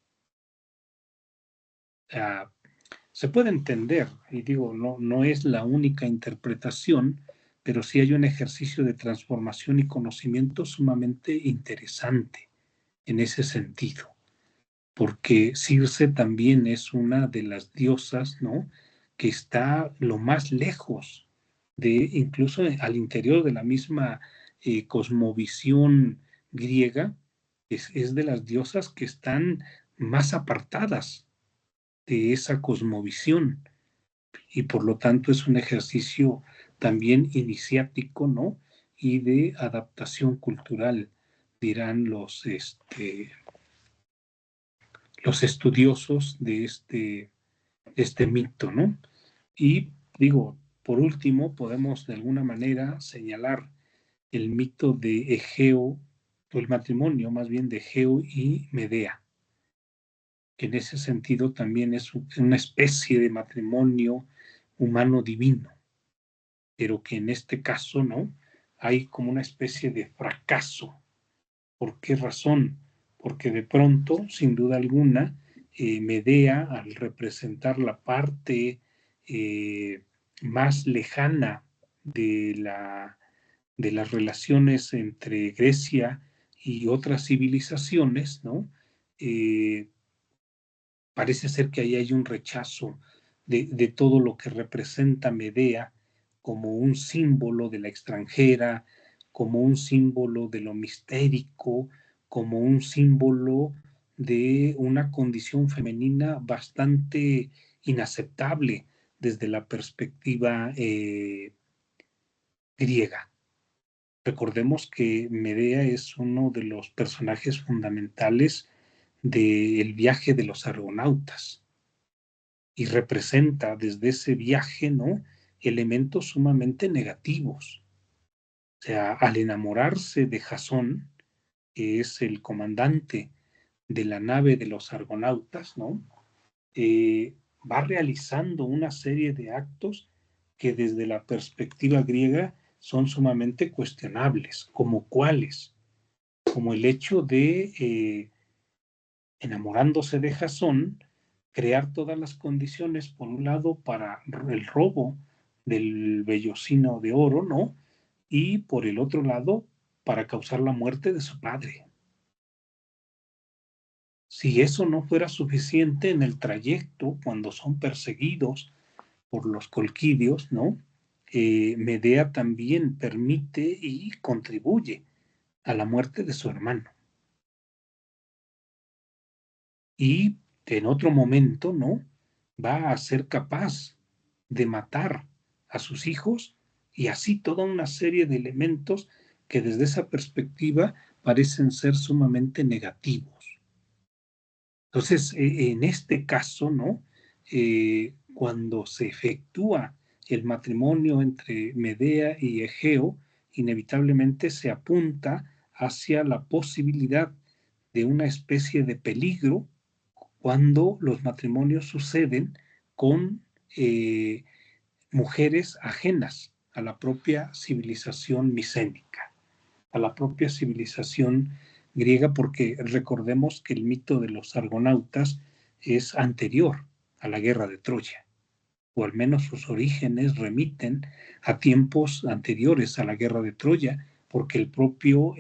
Se puede entender, y digo, no es la única interpretación, pero sí hay un ejercicio de transformación y conocimiento sumamente interesante en ese sentido, porque Circe también es una de las diosas, ¿no?, que está lo más lejos de, incluso al interior de la misma cosmovisión griega, es de las diosas que están más apartadas de esa cosmovisión, y por lo tanto es un ejercicio también iniciático, ¿no?, y de adaptación cultural, dirán los estudiosos de este mito, ¿no? Y digo, por último, podemos de alguna manera señalar el mito de Egeo, o el matrimonio más bien de Egeo y Medea, que en ese sentido también es una especie de matrimonio humano divino, pero que en este caso, ¿no?, hay como una especie de fracaso. ¿Por qué razón? Porque de pronto, sin duda alguna, Medea, al representar la parte más lejana de las relaciones entre Grecia y otras civilizaciones, ¿no?, parece ser que ahí hay un rechazo de todo lo que representa Medea como un símbolo de la extranjera, como un símbolo de lo mistérico, como un símbolo de una condición femenina bastante inaceptable desde la perspectiva griega. Recordemos que Medea es uno de los personajes fundamentales del viaje de los argonautas y representa desde ese viaje, ¿no?, elementos sumamente negativos. O sea, al enamorarse de Jasón, que es el comandante de la nave de los argonautas, ¿no?, va realizando una serie de actos que desde la perspectiva griega son sumamente cuestionables, como cuáles, como el hecho de, enamorándose de Jasón, crear todas las condiciones, por un lado, para el robo del vellocino de oro, ¿no?, y por el otro lado, para causar la muerte de su padre. Si eso no fuera suficiente en el trayecto, cuando son perseguidos por los colquidios, ¿no?, Medea también permite y contribuye a la muerte de su hermano. Y en otro momento, ¿no?, va a ser capaz de matar a sus hijos, y así toda una serie de elementos que desde esa perspectiva parecen ser sumamente negativos. Entonces, en este caso, ¿no?, cuando se efectúa el matrimonio entre Medea y Egeo, inevitablemente se apunta hacia la posibilidad de una especie de peligro cuando los matrimonios suceden con mujeres ajenas a la propia civilización micénica, a la propia civilización griega, porque recordemos que el mito de los argonautas es anterior a la guerra de Troya, o al menos sus orígenes remiten a tiempos anteriores a la guerra de Troya, porque el propio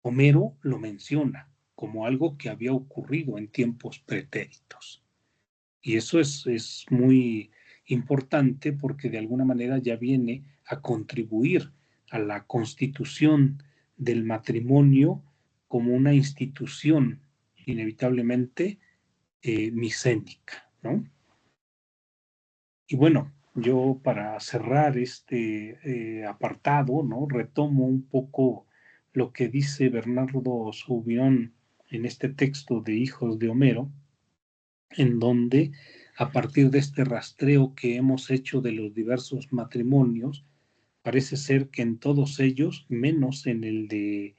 Homero lo menciona como algo que había ocurrido en tiempos pretéritos. Y eso es muy importante porque de alguna manera ya viene a contribuir a la constitución del matrimonio como una institución inevitablemente micénica, ¿no? Y bueno, yo para cerrar este apartado, ¿no?, retomo un poco lo que dice Bernardo Subión en este texto de Hijos de Homero, en donde, a partir de este rastreo que hemos hecho de los diversos matrimonios, parece ser que en todos ellos, menos en el de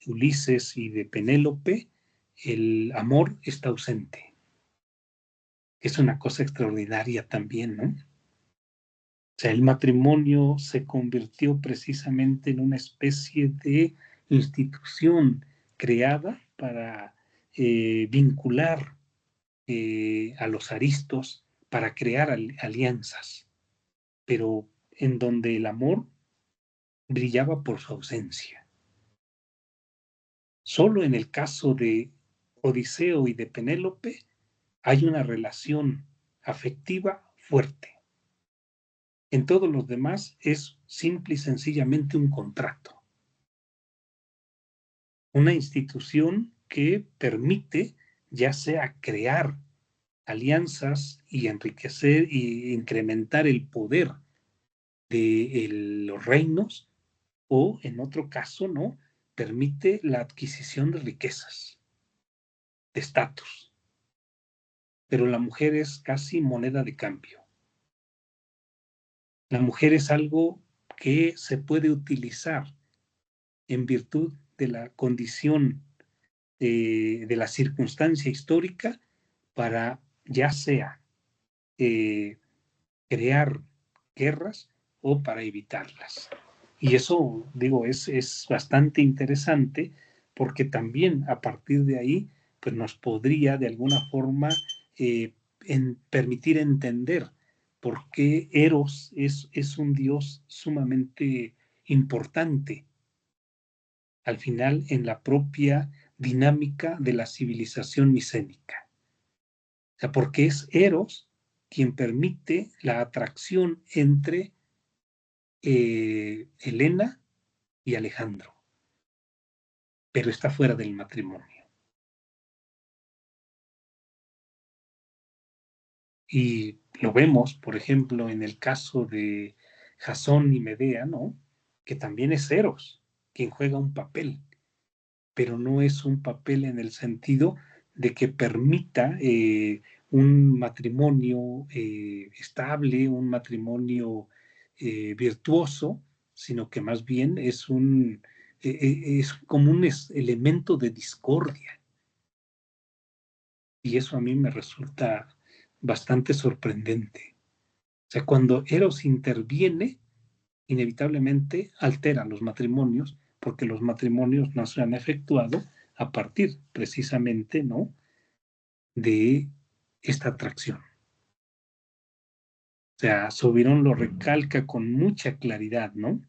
Ulises y de Penélope, el amor está ausente. Es una cosa extraordinaria también, ¿no? O sea, el matrimonio se convirtió precisamente en una especie de institución creada para vincular a los aristos, para crear alianzas, pero en donde el amor brillaba por su ausencia. Solo en el caso de Odiseo y de Penélope hay una relación afectiva fuerte. En todos los demás es simple y sencillamente un contrato. Una institución que permite ya sea crear alianzas y enriquecer e incrementar el poder de los reinos, o en otro caso, ¿no? Permite la adquisición de riquezas, de estatus. Pero la mujer es casi moneda de cambio. La mujer es algo que se puede utilizar en virtud de la condición de la circunstancia histórica para ya sea crear guerras o para evitarlas. Y eso, digo, es bastante interesante porque también a partir de ahí pues nos podría de alguna forma permitir entender por qué Eros es un dios sumamente importante al final en la propia dinámica de la civilización micénica. O sea, porque es Eros quien permite la atracción entre Helena y Alejandro, pero está fuera del matrimonio. Y lo vemos, por ejemplo, en el caso de Jasón y Medea, ¿no? Que también es Eros quien juega un papel, pero no es un papel en el sentido de que permita un matrimonio estable, un matrimonio virtuoso, sino que más bien es como un elemento de discordia. Y eso a mí me resulta bastante sorprendente. O sea, cuando Eros interviene, inevitablemente altera los matrimonios, porque los matrimonios no se han efectuado a partir precisamente, ¿no?, de esta atracción. O sea, Subirón lo recalca con mucha claridad, ¿no? O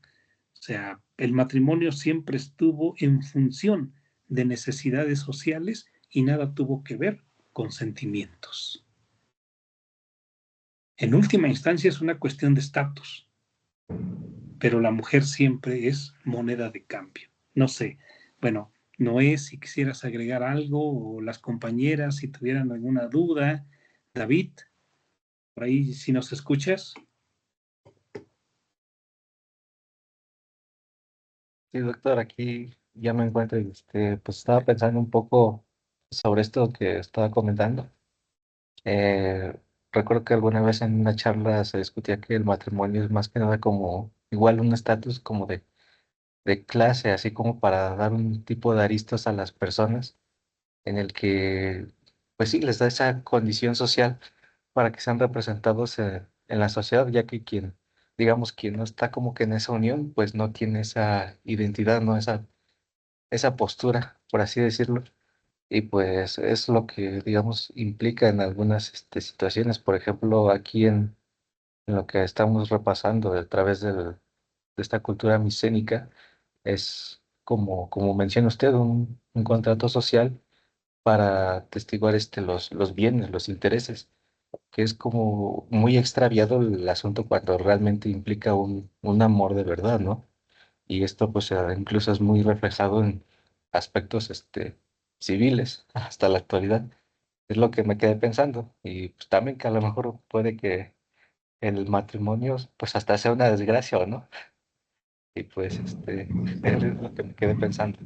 sea, el matrimonio siempre estuvo en función de necesidades sociales y nada tuvo que ver con sentimientos. En última instancia es una cuestión de estatus, pero la mujer siempre es moneda de cambio. No sé, bueno, Noé, si quisieras agregar algo, o las compañeras, si tuvieran alguna duda. David, por ahí, si nos escuchas. Sí, doctor, aquí ya me encuentro y pues estaba pensando un poco sobre esto que estaba comentando. Eh, Recuerdo que alguna vez en una charla se discutía que el matrimonio es más que nada como igual un estatus como de clase, así como para dar un tipo de aristas a las personas en el que, pues sí, les da esa condición social para que sean representados en la sociedad, ya que digamos, quien no está como que en esa unión, pues no tiene esa identidad, ¿no? Esa postura, por así decirlo. Y pues es lo que, digamos, implica en algunas situaciones. Por ejemplo, aquí en lo que estamos repasando a través de esta cultura micénica, es como menciona usted, un contrato social para atestiguar los bienes, los intereses, que es como muy extraviado el asunto cuando realmente implica un amor de verdad, ¿no? Y esto pues incluso es muy reflejado en aspectos civiles hasta la actualidad. Es lo que me quedé pensando. Y pues también que a lo mejor puede que el matrimonio pues hasta sea una desgracia o no. Y pues es lo que me quedé pensando.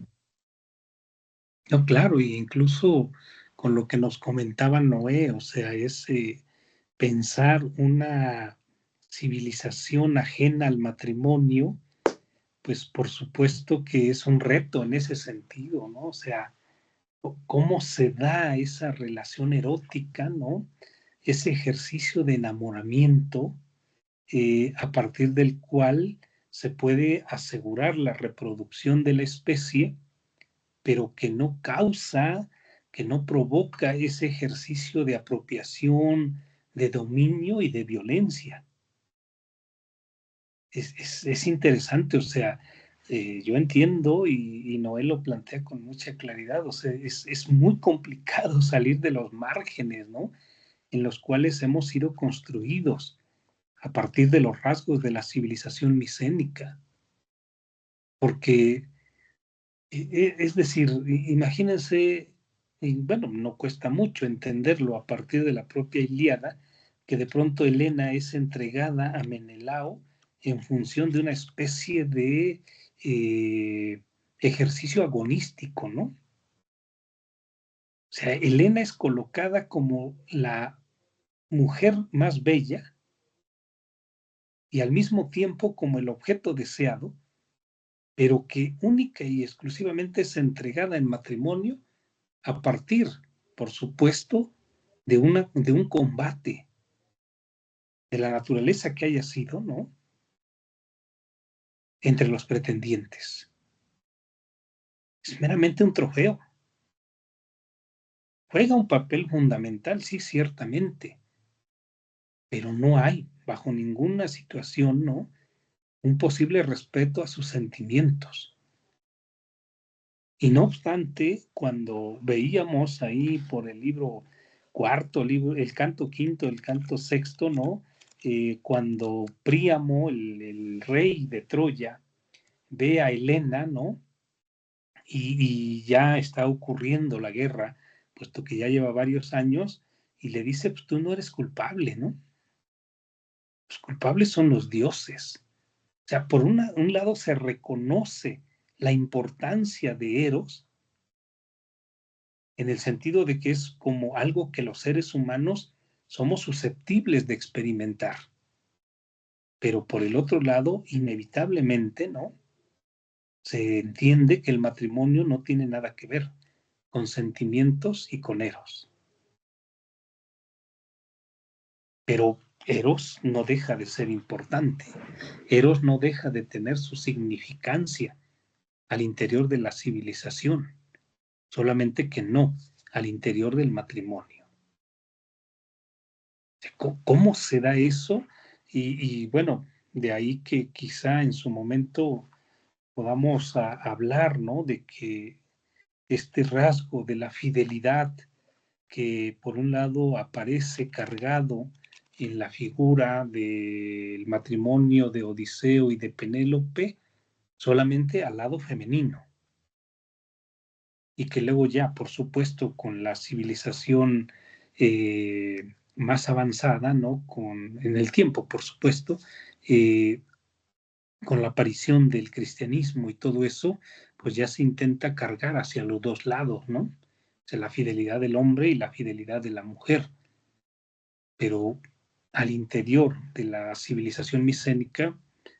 No, claro, e incluso con lo que nos comentaba Noé, o sea, es pensar una civilización ajena al matrimonio, pues por supuesto que es un reto en ese sentido, ¿no? O sea, cómo se da esa relación erótica, ¿no? Ese ejercicio de enamoramiento a partir del cual se puede asegurar la reproducción de la especie, pero que no causa, que no provoca ese ejercicio de apropiación, de dominio y de violencia. Es interesante, o sea, yo entiendo y Noé lo plantea con mucha claridad, o sea, es muy complicado salir de los márgenes, ¿no? En los cuales hemos sido construidos a partir de los rasgos de la civilización micénica. Porque, es decir, imagínense, y bueno, no cuesta mucho entenderlo a partir de la propia Ilíada, que de pronto Helena es entregada a Menelao en función de una especie de ejercicio agonístico, ¿no? O sea, Helena es colocada como la mujer más bella y al mismo tiempo como el objeto deseado, pero que única y exclusivamente es entregada en matrimonio a partir, por supuesto, de un combate, de la naturaleza que haya sido, ¿no? Entre los pretendientes. Es meramente un trofeo. Juega un papel fundamental, sí, ciertamente, pero no hay, bajo ninguna situación, ¿no?, un posible respeto a sus sentimientos. Y no obstante, cuando veíamos ahí por el libro cuarto, el canto quinto, el canto sexto, ¿no? Cuando Príamo, el rey de Troya, ve a Helena, ¿no? Y ya está ocurriendo la guerra, puesto que ya lleva varios años, y le dice, pues tú no eres culpable, ¿no? Los culpables son los dioses. O sea, por un lado se reconoce la importancia de Eros, en el sentido de que es como algo que los seres humanos somos susceptibles de experimentar. Pero por el otro lado, inevitablemente, ¿no?, se entiende que el matrimonio no tiene nada que ver con sentimientos y con Eros. Pero Eros no deja de ser importante. Eros no deja de tener su significancia al interior de la civilización, solamente que no al interior del matrimonio. ¿Cómo se da eso? Y bueno, de ahí que quizá en su momento podamos hablar, ¿no?, de que este rasgo de la fidelidad que por un lado aparece cargado en la figura del matrimonio de Odiseo y de Penélope, solamente al lado femenino. Y que luego ya, por supuesto, con la civilización más avanzada, ¿no?, en el tiempo, por supuesto, con la aparición del cristianismo y todo eso, pues ya se intenta cargar hacia los dos lados, ¿no? O sea, la fidelidad del hombre y la fidelidad de la mujer. Pero al interior de la civilización micénica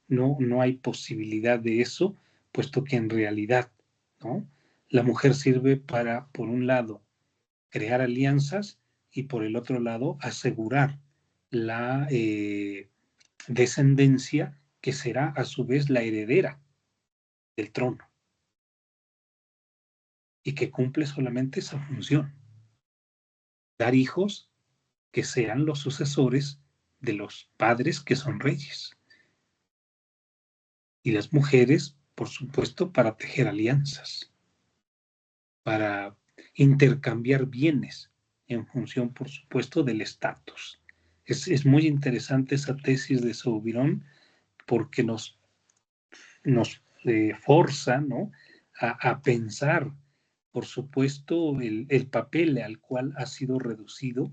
no hay posibilidad de eso, puesto que en realidad, ¿no?, la mujer sirve para, por un lado, crear alianzas y por el otro lado, asegurar la descendencia que será a su vez la heredera del trono y que cumple solamente esa función: dar hijos que sean los sucesores de los padres que son reyes. Y las mujeres, por supuesto, para tejer alianzas, para intercambiar bienes en función, por supuesto, del estatus. Es muy interesante esa tesis de Soubirón porque nos forza, ¿no?, a pensar, por supuesto, el papel al cual ha sido reducido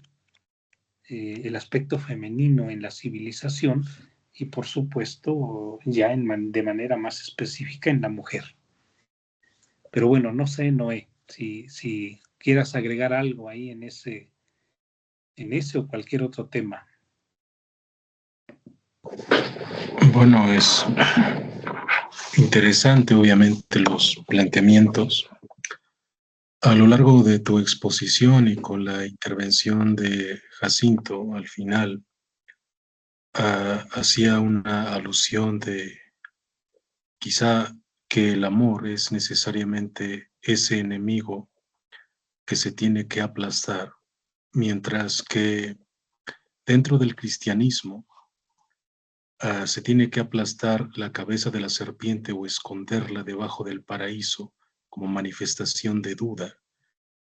el aspecto femenino en la civilización y, por supuesto, ya de manera más específica en la mujer. Pero bueno, no sé, Noé, si quieras agregar algo ahí en ese o cualquier otro tema. Bueno, es interesante, obviamente, los planteamientos. A lo largo de tu exposición y con la intervención de Jacinto al final, hacía una alusión de quizá que el amor es necesariamente ese enemigo que se tiene que aplastar, mientras que dentro del cristianismo se tiene que aplastar la cabeza de la serpiente o esconderla debajo del paraíso como manifestación de duda.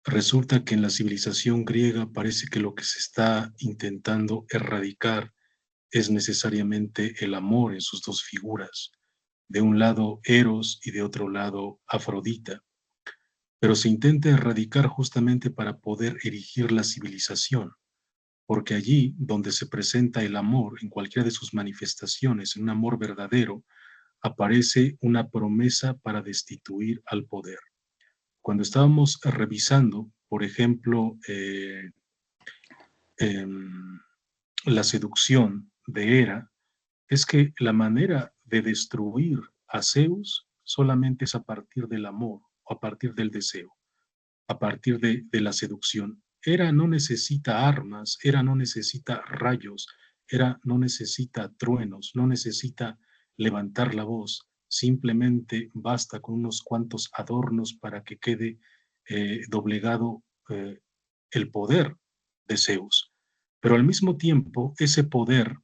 Resulta que en la civilización griega parece que lo que se está intentando erradicar es necesariamente el amor en sus dos figuras, de un lado Eros y de otro lado Afrodita, pero se intenta erradicar justamente para poder erigir la civilización, porque allí donde se presenta el amor en cualquiera de sus manifestaciones, en un amor verdadero, aparece una promesa para destituir al poder. Cuando estábamos revisando, por ejemplo, la seducción de Hera, es que la manera de destruir a Zeus solamente es a partir del amor o a partir del deseo, a partir de la seducción. Hera no necesita armas, Hera no necesita rayos, Hera no necesita truenos, no necesita levantar la voz, simplemente basta con unos cuantos adornos para que quede doblegado el poder de Zeus. Pero al mismo tiempo, ese poder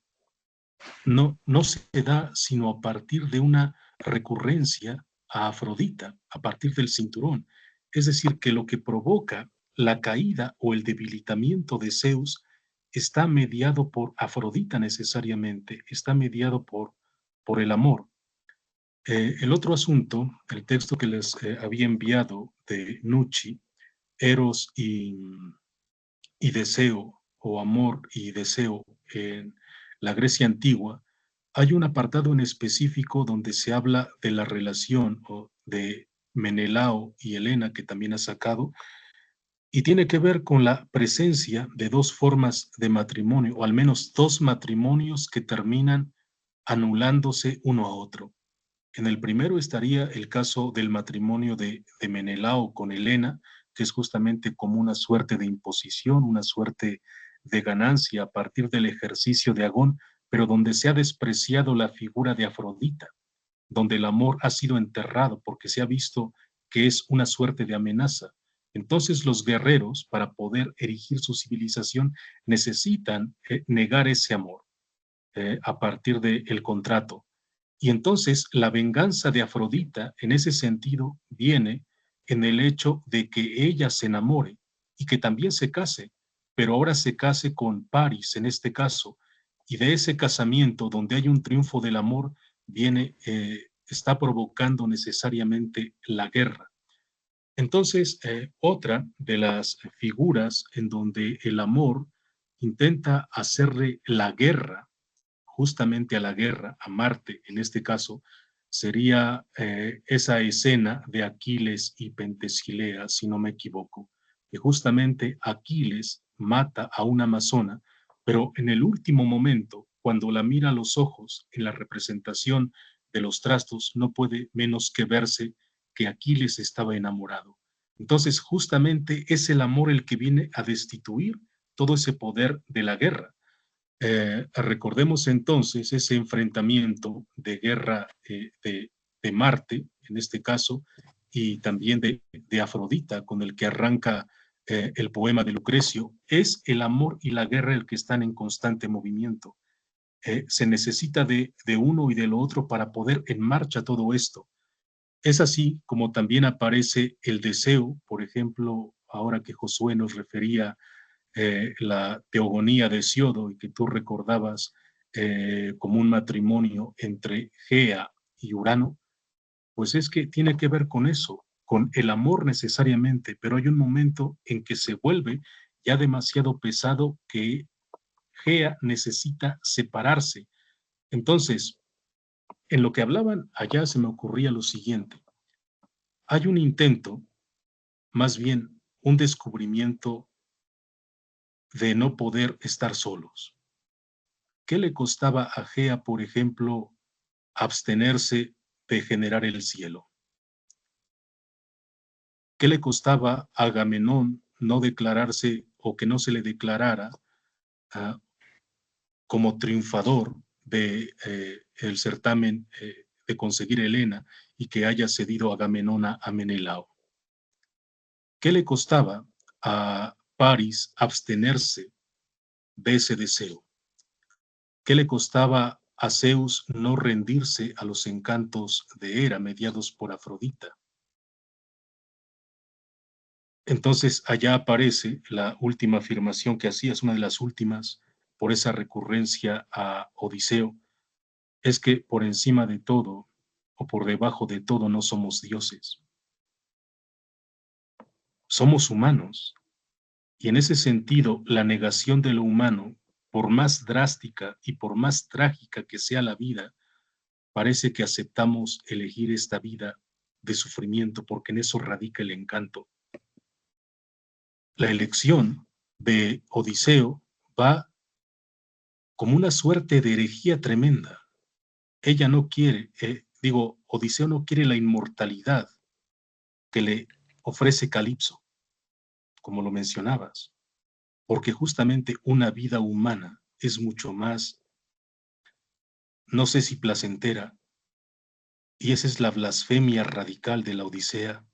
no se da sino a partir de una recurrencia a Afrodita, a partir del cinturón. Es decir, que lo que provoca la caída o el debilitamiento de Zeus está mediado por Afrodita necesariamente, está mediado por el amor. El otro asunto, el texto que les había enviado de Nucci, Eros y deseo, o amor y deseo en la Grecia antigua, hay un apartado en específico donde se habla de la relación de Menelao y Helena, que también ha sacado, y tiene que ver con la presencia de dos formas de matrimonio, o al menos dos matrimonios que terminan anulándose uno a otro. En el primero estaría el caso del matrimonio de Menelao con Helena, que es justamente como una suerte de imposición, una suerte de ganancia a partir del ejercicio de Agón, pero donde se ha despreciado la figura de Afrodita, donde el amor ha sido enterrado porque se ha visto que es una suerte de amenaza. Entonces los guerreros, para poder erigir su civilización, necesitan negar ese amor a partir del contrato. Y entonces la venganza de Afrodita en ese sentido viene en el hecho de que ella se enamore y que también se case, pero ahora se case con Paris en este caso, y de ese casamiento donde hay un triunfo del amor viene, está provocando necesariamente la guerra. Entonces, otra de las figuras en donde el amor intenta hacerle la guerra justamente a la guerra, a Marte en este caso, sería esa escena de Aquiles y Pentesilea, si no me equivoco, que justamente Aquiles mata a una amazona, pero en el último momento, cuando la mira a los ojos en la representación de los trastos, no puede menos que verse que Aquiles estaba enamorado. Entonces, justamente es el amor el que viene a destituir todo ese poder de la guerra. Recordemos entonces ese enfrentamiento de guerra de Marte, en este caso, y también de Afrodita, con el que arranca el poema de Lucrecio. Es el amor y la guerra el que están en constante movimiento. Se necesita de uno y de lo otro para poder en marcha todo esto. Es así como también aparece el deseo, por ejemplo, ahora que Josué nos refería la teogonía de Hesiodo y que tú recordabas como un matrimonio entre Gea y Urano, pues es que tiene que ver con eso, con el amor necesariamente, pero hay un momento en que se vuelve ya demasiado pesado que Gea necesita separarse. Entonces, en lo que hablaban allá se me ocurría lo siguiente. Hay un intento, más bien un descubrimiento de no poder estar solos. ¿Qué le costaba a Gea, por ejemplo, abstenerse de generar el cielo? ¿Qué le costaba a Agamenón no declararse o que no se le declarara como triunfador del certamen de conseguir Helena y que haya cedido Agamenón a Menelao. ¿Qué le costaba a Paris abstenerse de ese deseo? ¿Qué le costaba a Zeus no rendirse a los encantos de Hera mediados por Afrodita? Entonces allá aparece la última afirmación que hacía, es una de las últimas por esa recurrencia a Odiseo, es que por encima de todo o por debajo de todo no somos dioses. Somos humanos. Y en ese sentido, la negación de lo humano, por más drástica y por más trágica que sea la vida, parece que aceptamos elegir esta vida de sufrimiento porque en eso radica el encanto. La elección de Odiseo va como una suerte de herejía tremenda. Ella no quiere, Odiseo no quiere la inmortalidad que le ofrece Calipso, como lo mencionabas, porque justamente una vida humana es mucho más, no sé si placentera, y esa es la blasfemia radical de la Odisea,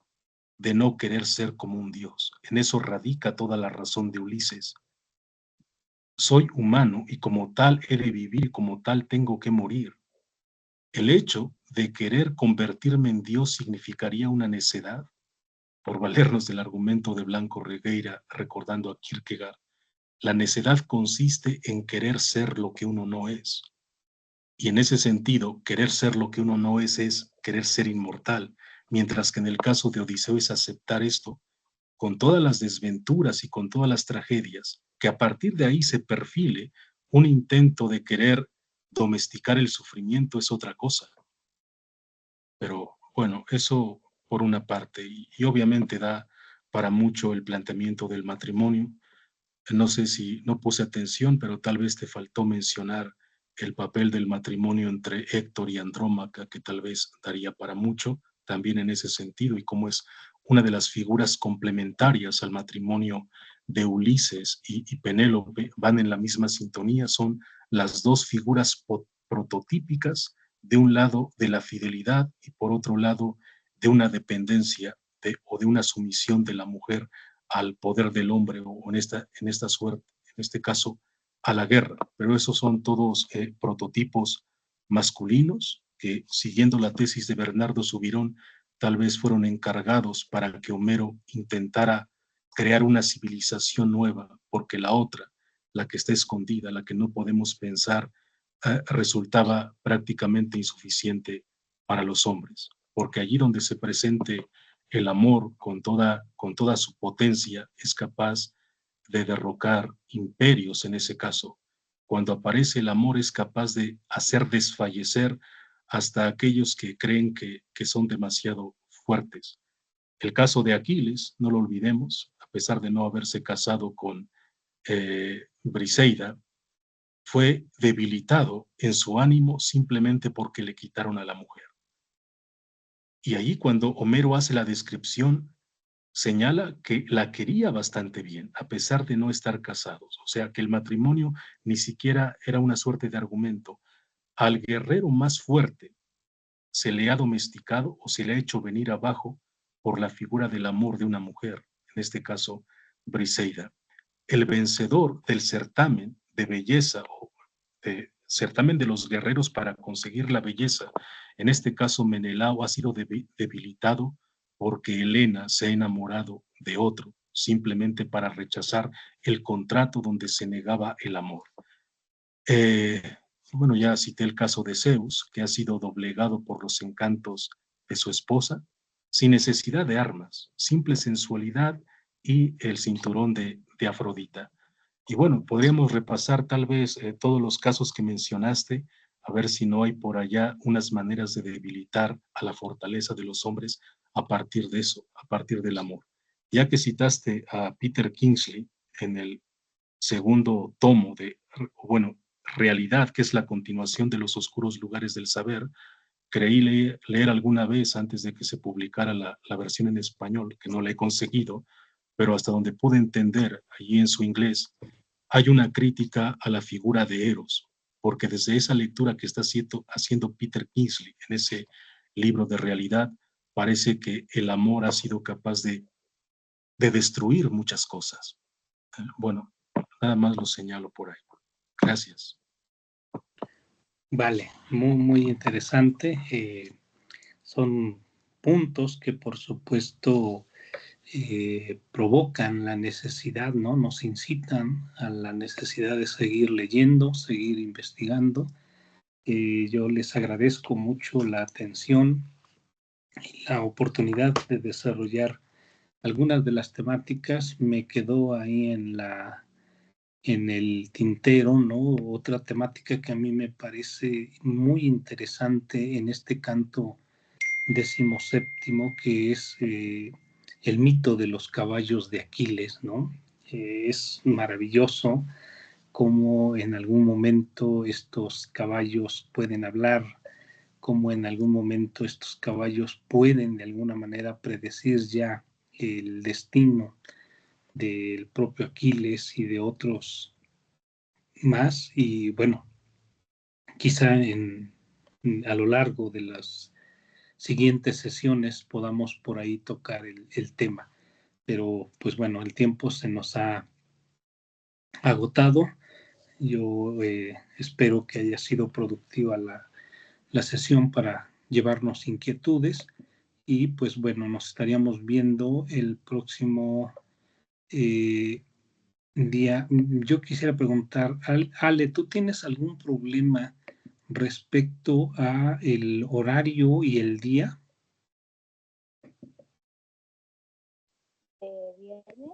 de no querer ser como un dios. En eso radica toda la razón de Ulises. Soy humano y como tal he de vivir, como tal tengo que morir. El hecho de querer convertirme en Dios significaría una necedad, por valernos del argumento de Blanco Regueira, recordando a Kierkegaard. La necedad consiste en querer ser lo que uno no es. Y en ese sentido, querer ser lo que uno no es querer ser inmortal, mientras que en el caso de Odiseo es aceptar esto, con todas las desventuras y con todas las tragedias, que a partir de ahí se perfile un intento de querer domesticar el sufrimiento es otra cosa. Pero bueno, eso por una parte, y obviamente da para mucho el planteamiento del matrimonio. No sé si no puse atención, pero tal vez te faltó mencionar el papel del matrimonio entre Héctor y Andrómaca, que tal vez daría para mucho también en ese sentido, y cómo es una de las figuras complementarias al matrimonio de Ulises y Penélope, van en la misma sintonía, son las dos figuras prototípicas, de un lado de la fidelidad y por otro lado de una dependencia o de una sumisión de la mujer al poder del hombre o en esta suerte, en este caso, a la guerra. Pero esos son todos prototipos masculinos que, siguiendo la tesis de Bernardo Subirón, tal vez fueron encargados para que Homero intentara crear una civilización nueva, porque la otra, la que está escondida, la que no podemos pensar, resultaba prácticamente insuficiente para los hombres, porque allí donde se presente el amor con toda su potencia es capaz de derrocar imperios en ese caso. Cuando aparece el amor es capaz de hacer desfallecer hasta aquellos que creen que son demasiado fuertes. El caso de Aquiles, no lo olvidemos, a pesar de no haberse casado con Briseida, fue debilitado en su ánimo simplemente porque le quitaron a la mujer. Y ahí cuando Homero hace la descripción, señala que la quería bastante bien, a pesar de no estar casados. O sea, que el matrimonio ni siquiera era una suerte de argumento. Al guerrero más fuerte se le ha domesticado o se le ha hecho venir abajo por la figura del amor de una mujer, en este caso, Briseida. El vencedor del certamen de belleza o de certamen de los guerreros para conseguir la belleza, en este caso Menelao, ha sido debilitado porque Helena se ha enamorado de otro, simplemente para rechazar el contrato donde se negaba el amor. Bueno, ya cité el caso de Zeus, que ha sido doblegado por los encantos de su esposa, sin necesidad de armas, simple sensualidad y el cinturón de Afrodita. Y bueno, podríamos repasar tal vez todos los casos que mencionaste, a ver si no hay por allá unas maneras de debilitar a la fortaleza de los hombres a partir de eso, a partir del amor. Ya que citaste a Peter Kingsley en el segundo tomo de, bueno, Realidad, que es la continuación de Los oscuros lugares del saber, creí leer alguna vez antes de que se publicara la versión en español, que no la he conseguido, pero hasta donde pude entender allí en su inglés, hay una crítica a la figura de Eros, porque desde esa lectura que está haciendo Peter Kingsley en ese libro de realidad, parece que el amor ha sido capaz de destruir muchas cosas. Bueno, nada más lo señalo por ahí. Gracias. Vale, muy interesante. Son puntos que por supuesto provocan la necesidad, ¿no? Nos incitan a la necesidad de seguir leyendo, seguir investigando. Yo les agradezco mucho la atención y la oportunidad de desarrollar algunas de las temáticas. Me quedó ahí en el tintero, ¿no? Otra temática que a mí me parece muy interesante en este canto 17º, que es el mito de los caballos de Aquiles, ¿no? Es maravilloso cómo en algún momento estos caballos pueden hablar, cómo en algún momento estos caballos pueden de alguna manera predecir ya el destino del propio Aquiles y de otros más. Y bueno, quizá a lo largo de las siguientes sesiones podamos por ahí tocar el tema. Pero pues bueno, el tiempo se nos ha agotado. Yo espero que haya sido productiva la sesión para llevarnos inquietudes y pues bueno, nos estaríamos viendo el próximo día. Yo quisiera preguntar, Ale, ¿tú tienes algún problema respecto a el horario y el día? Viernes.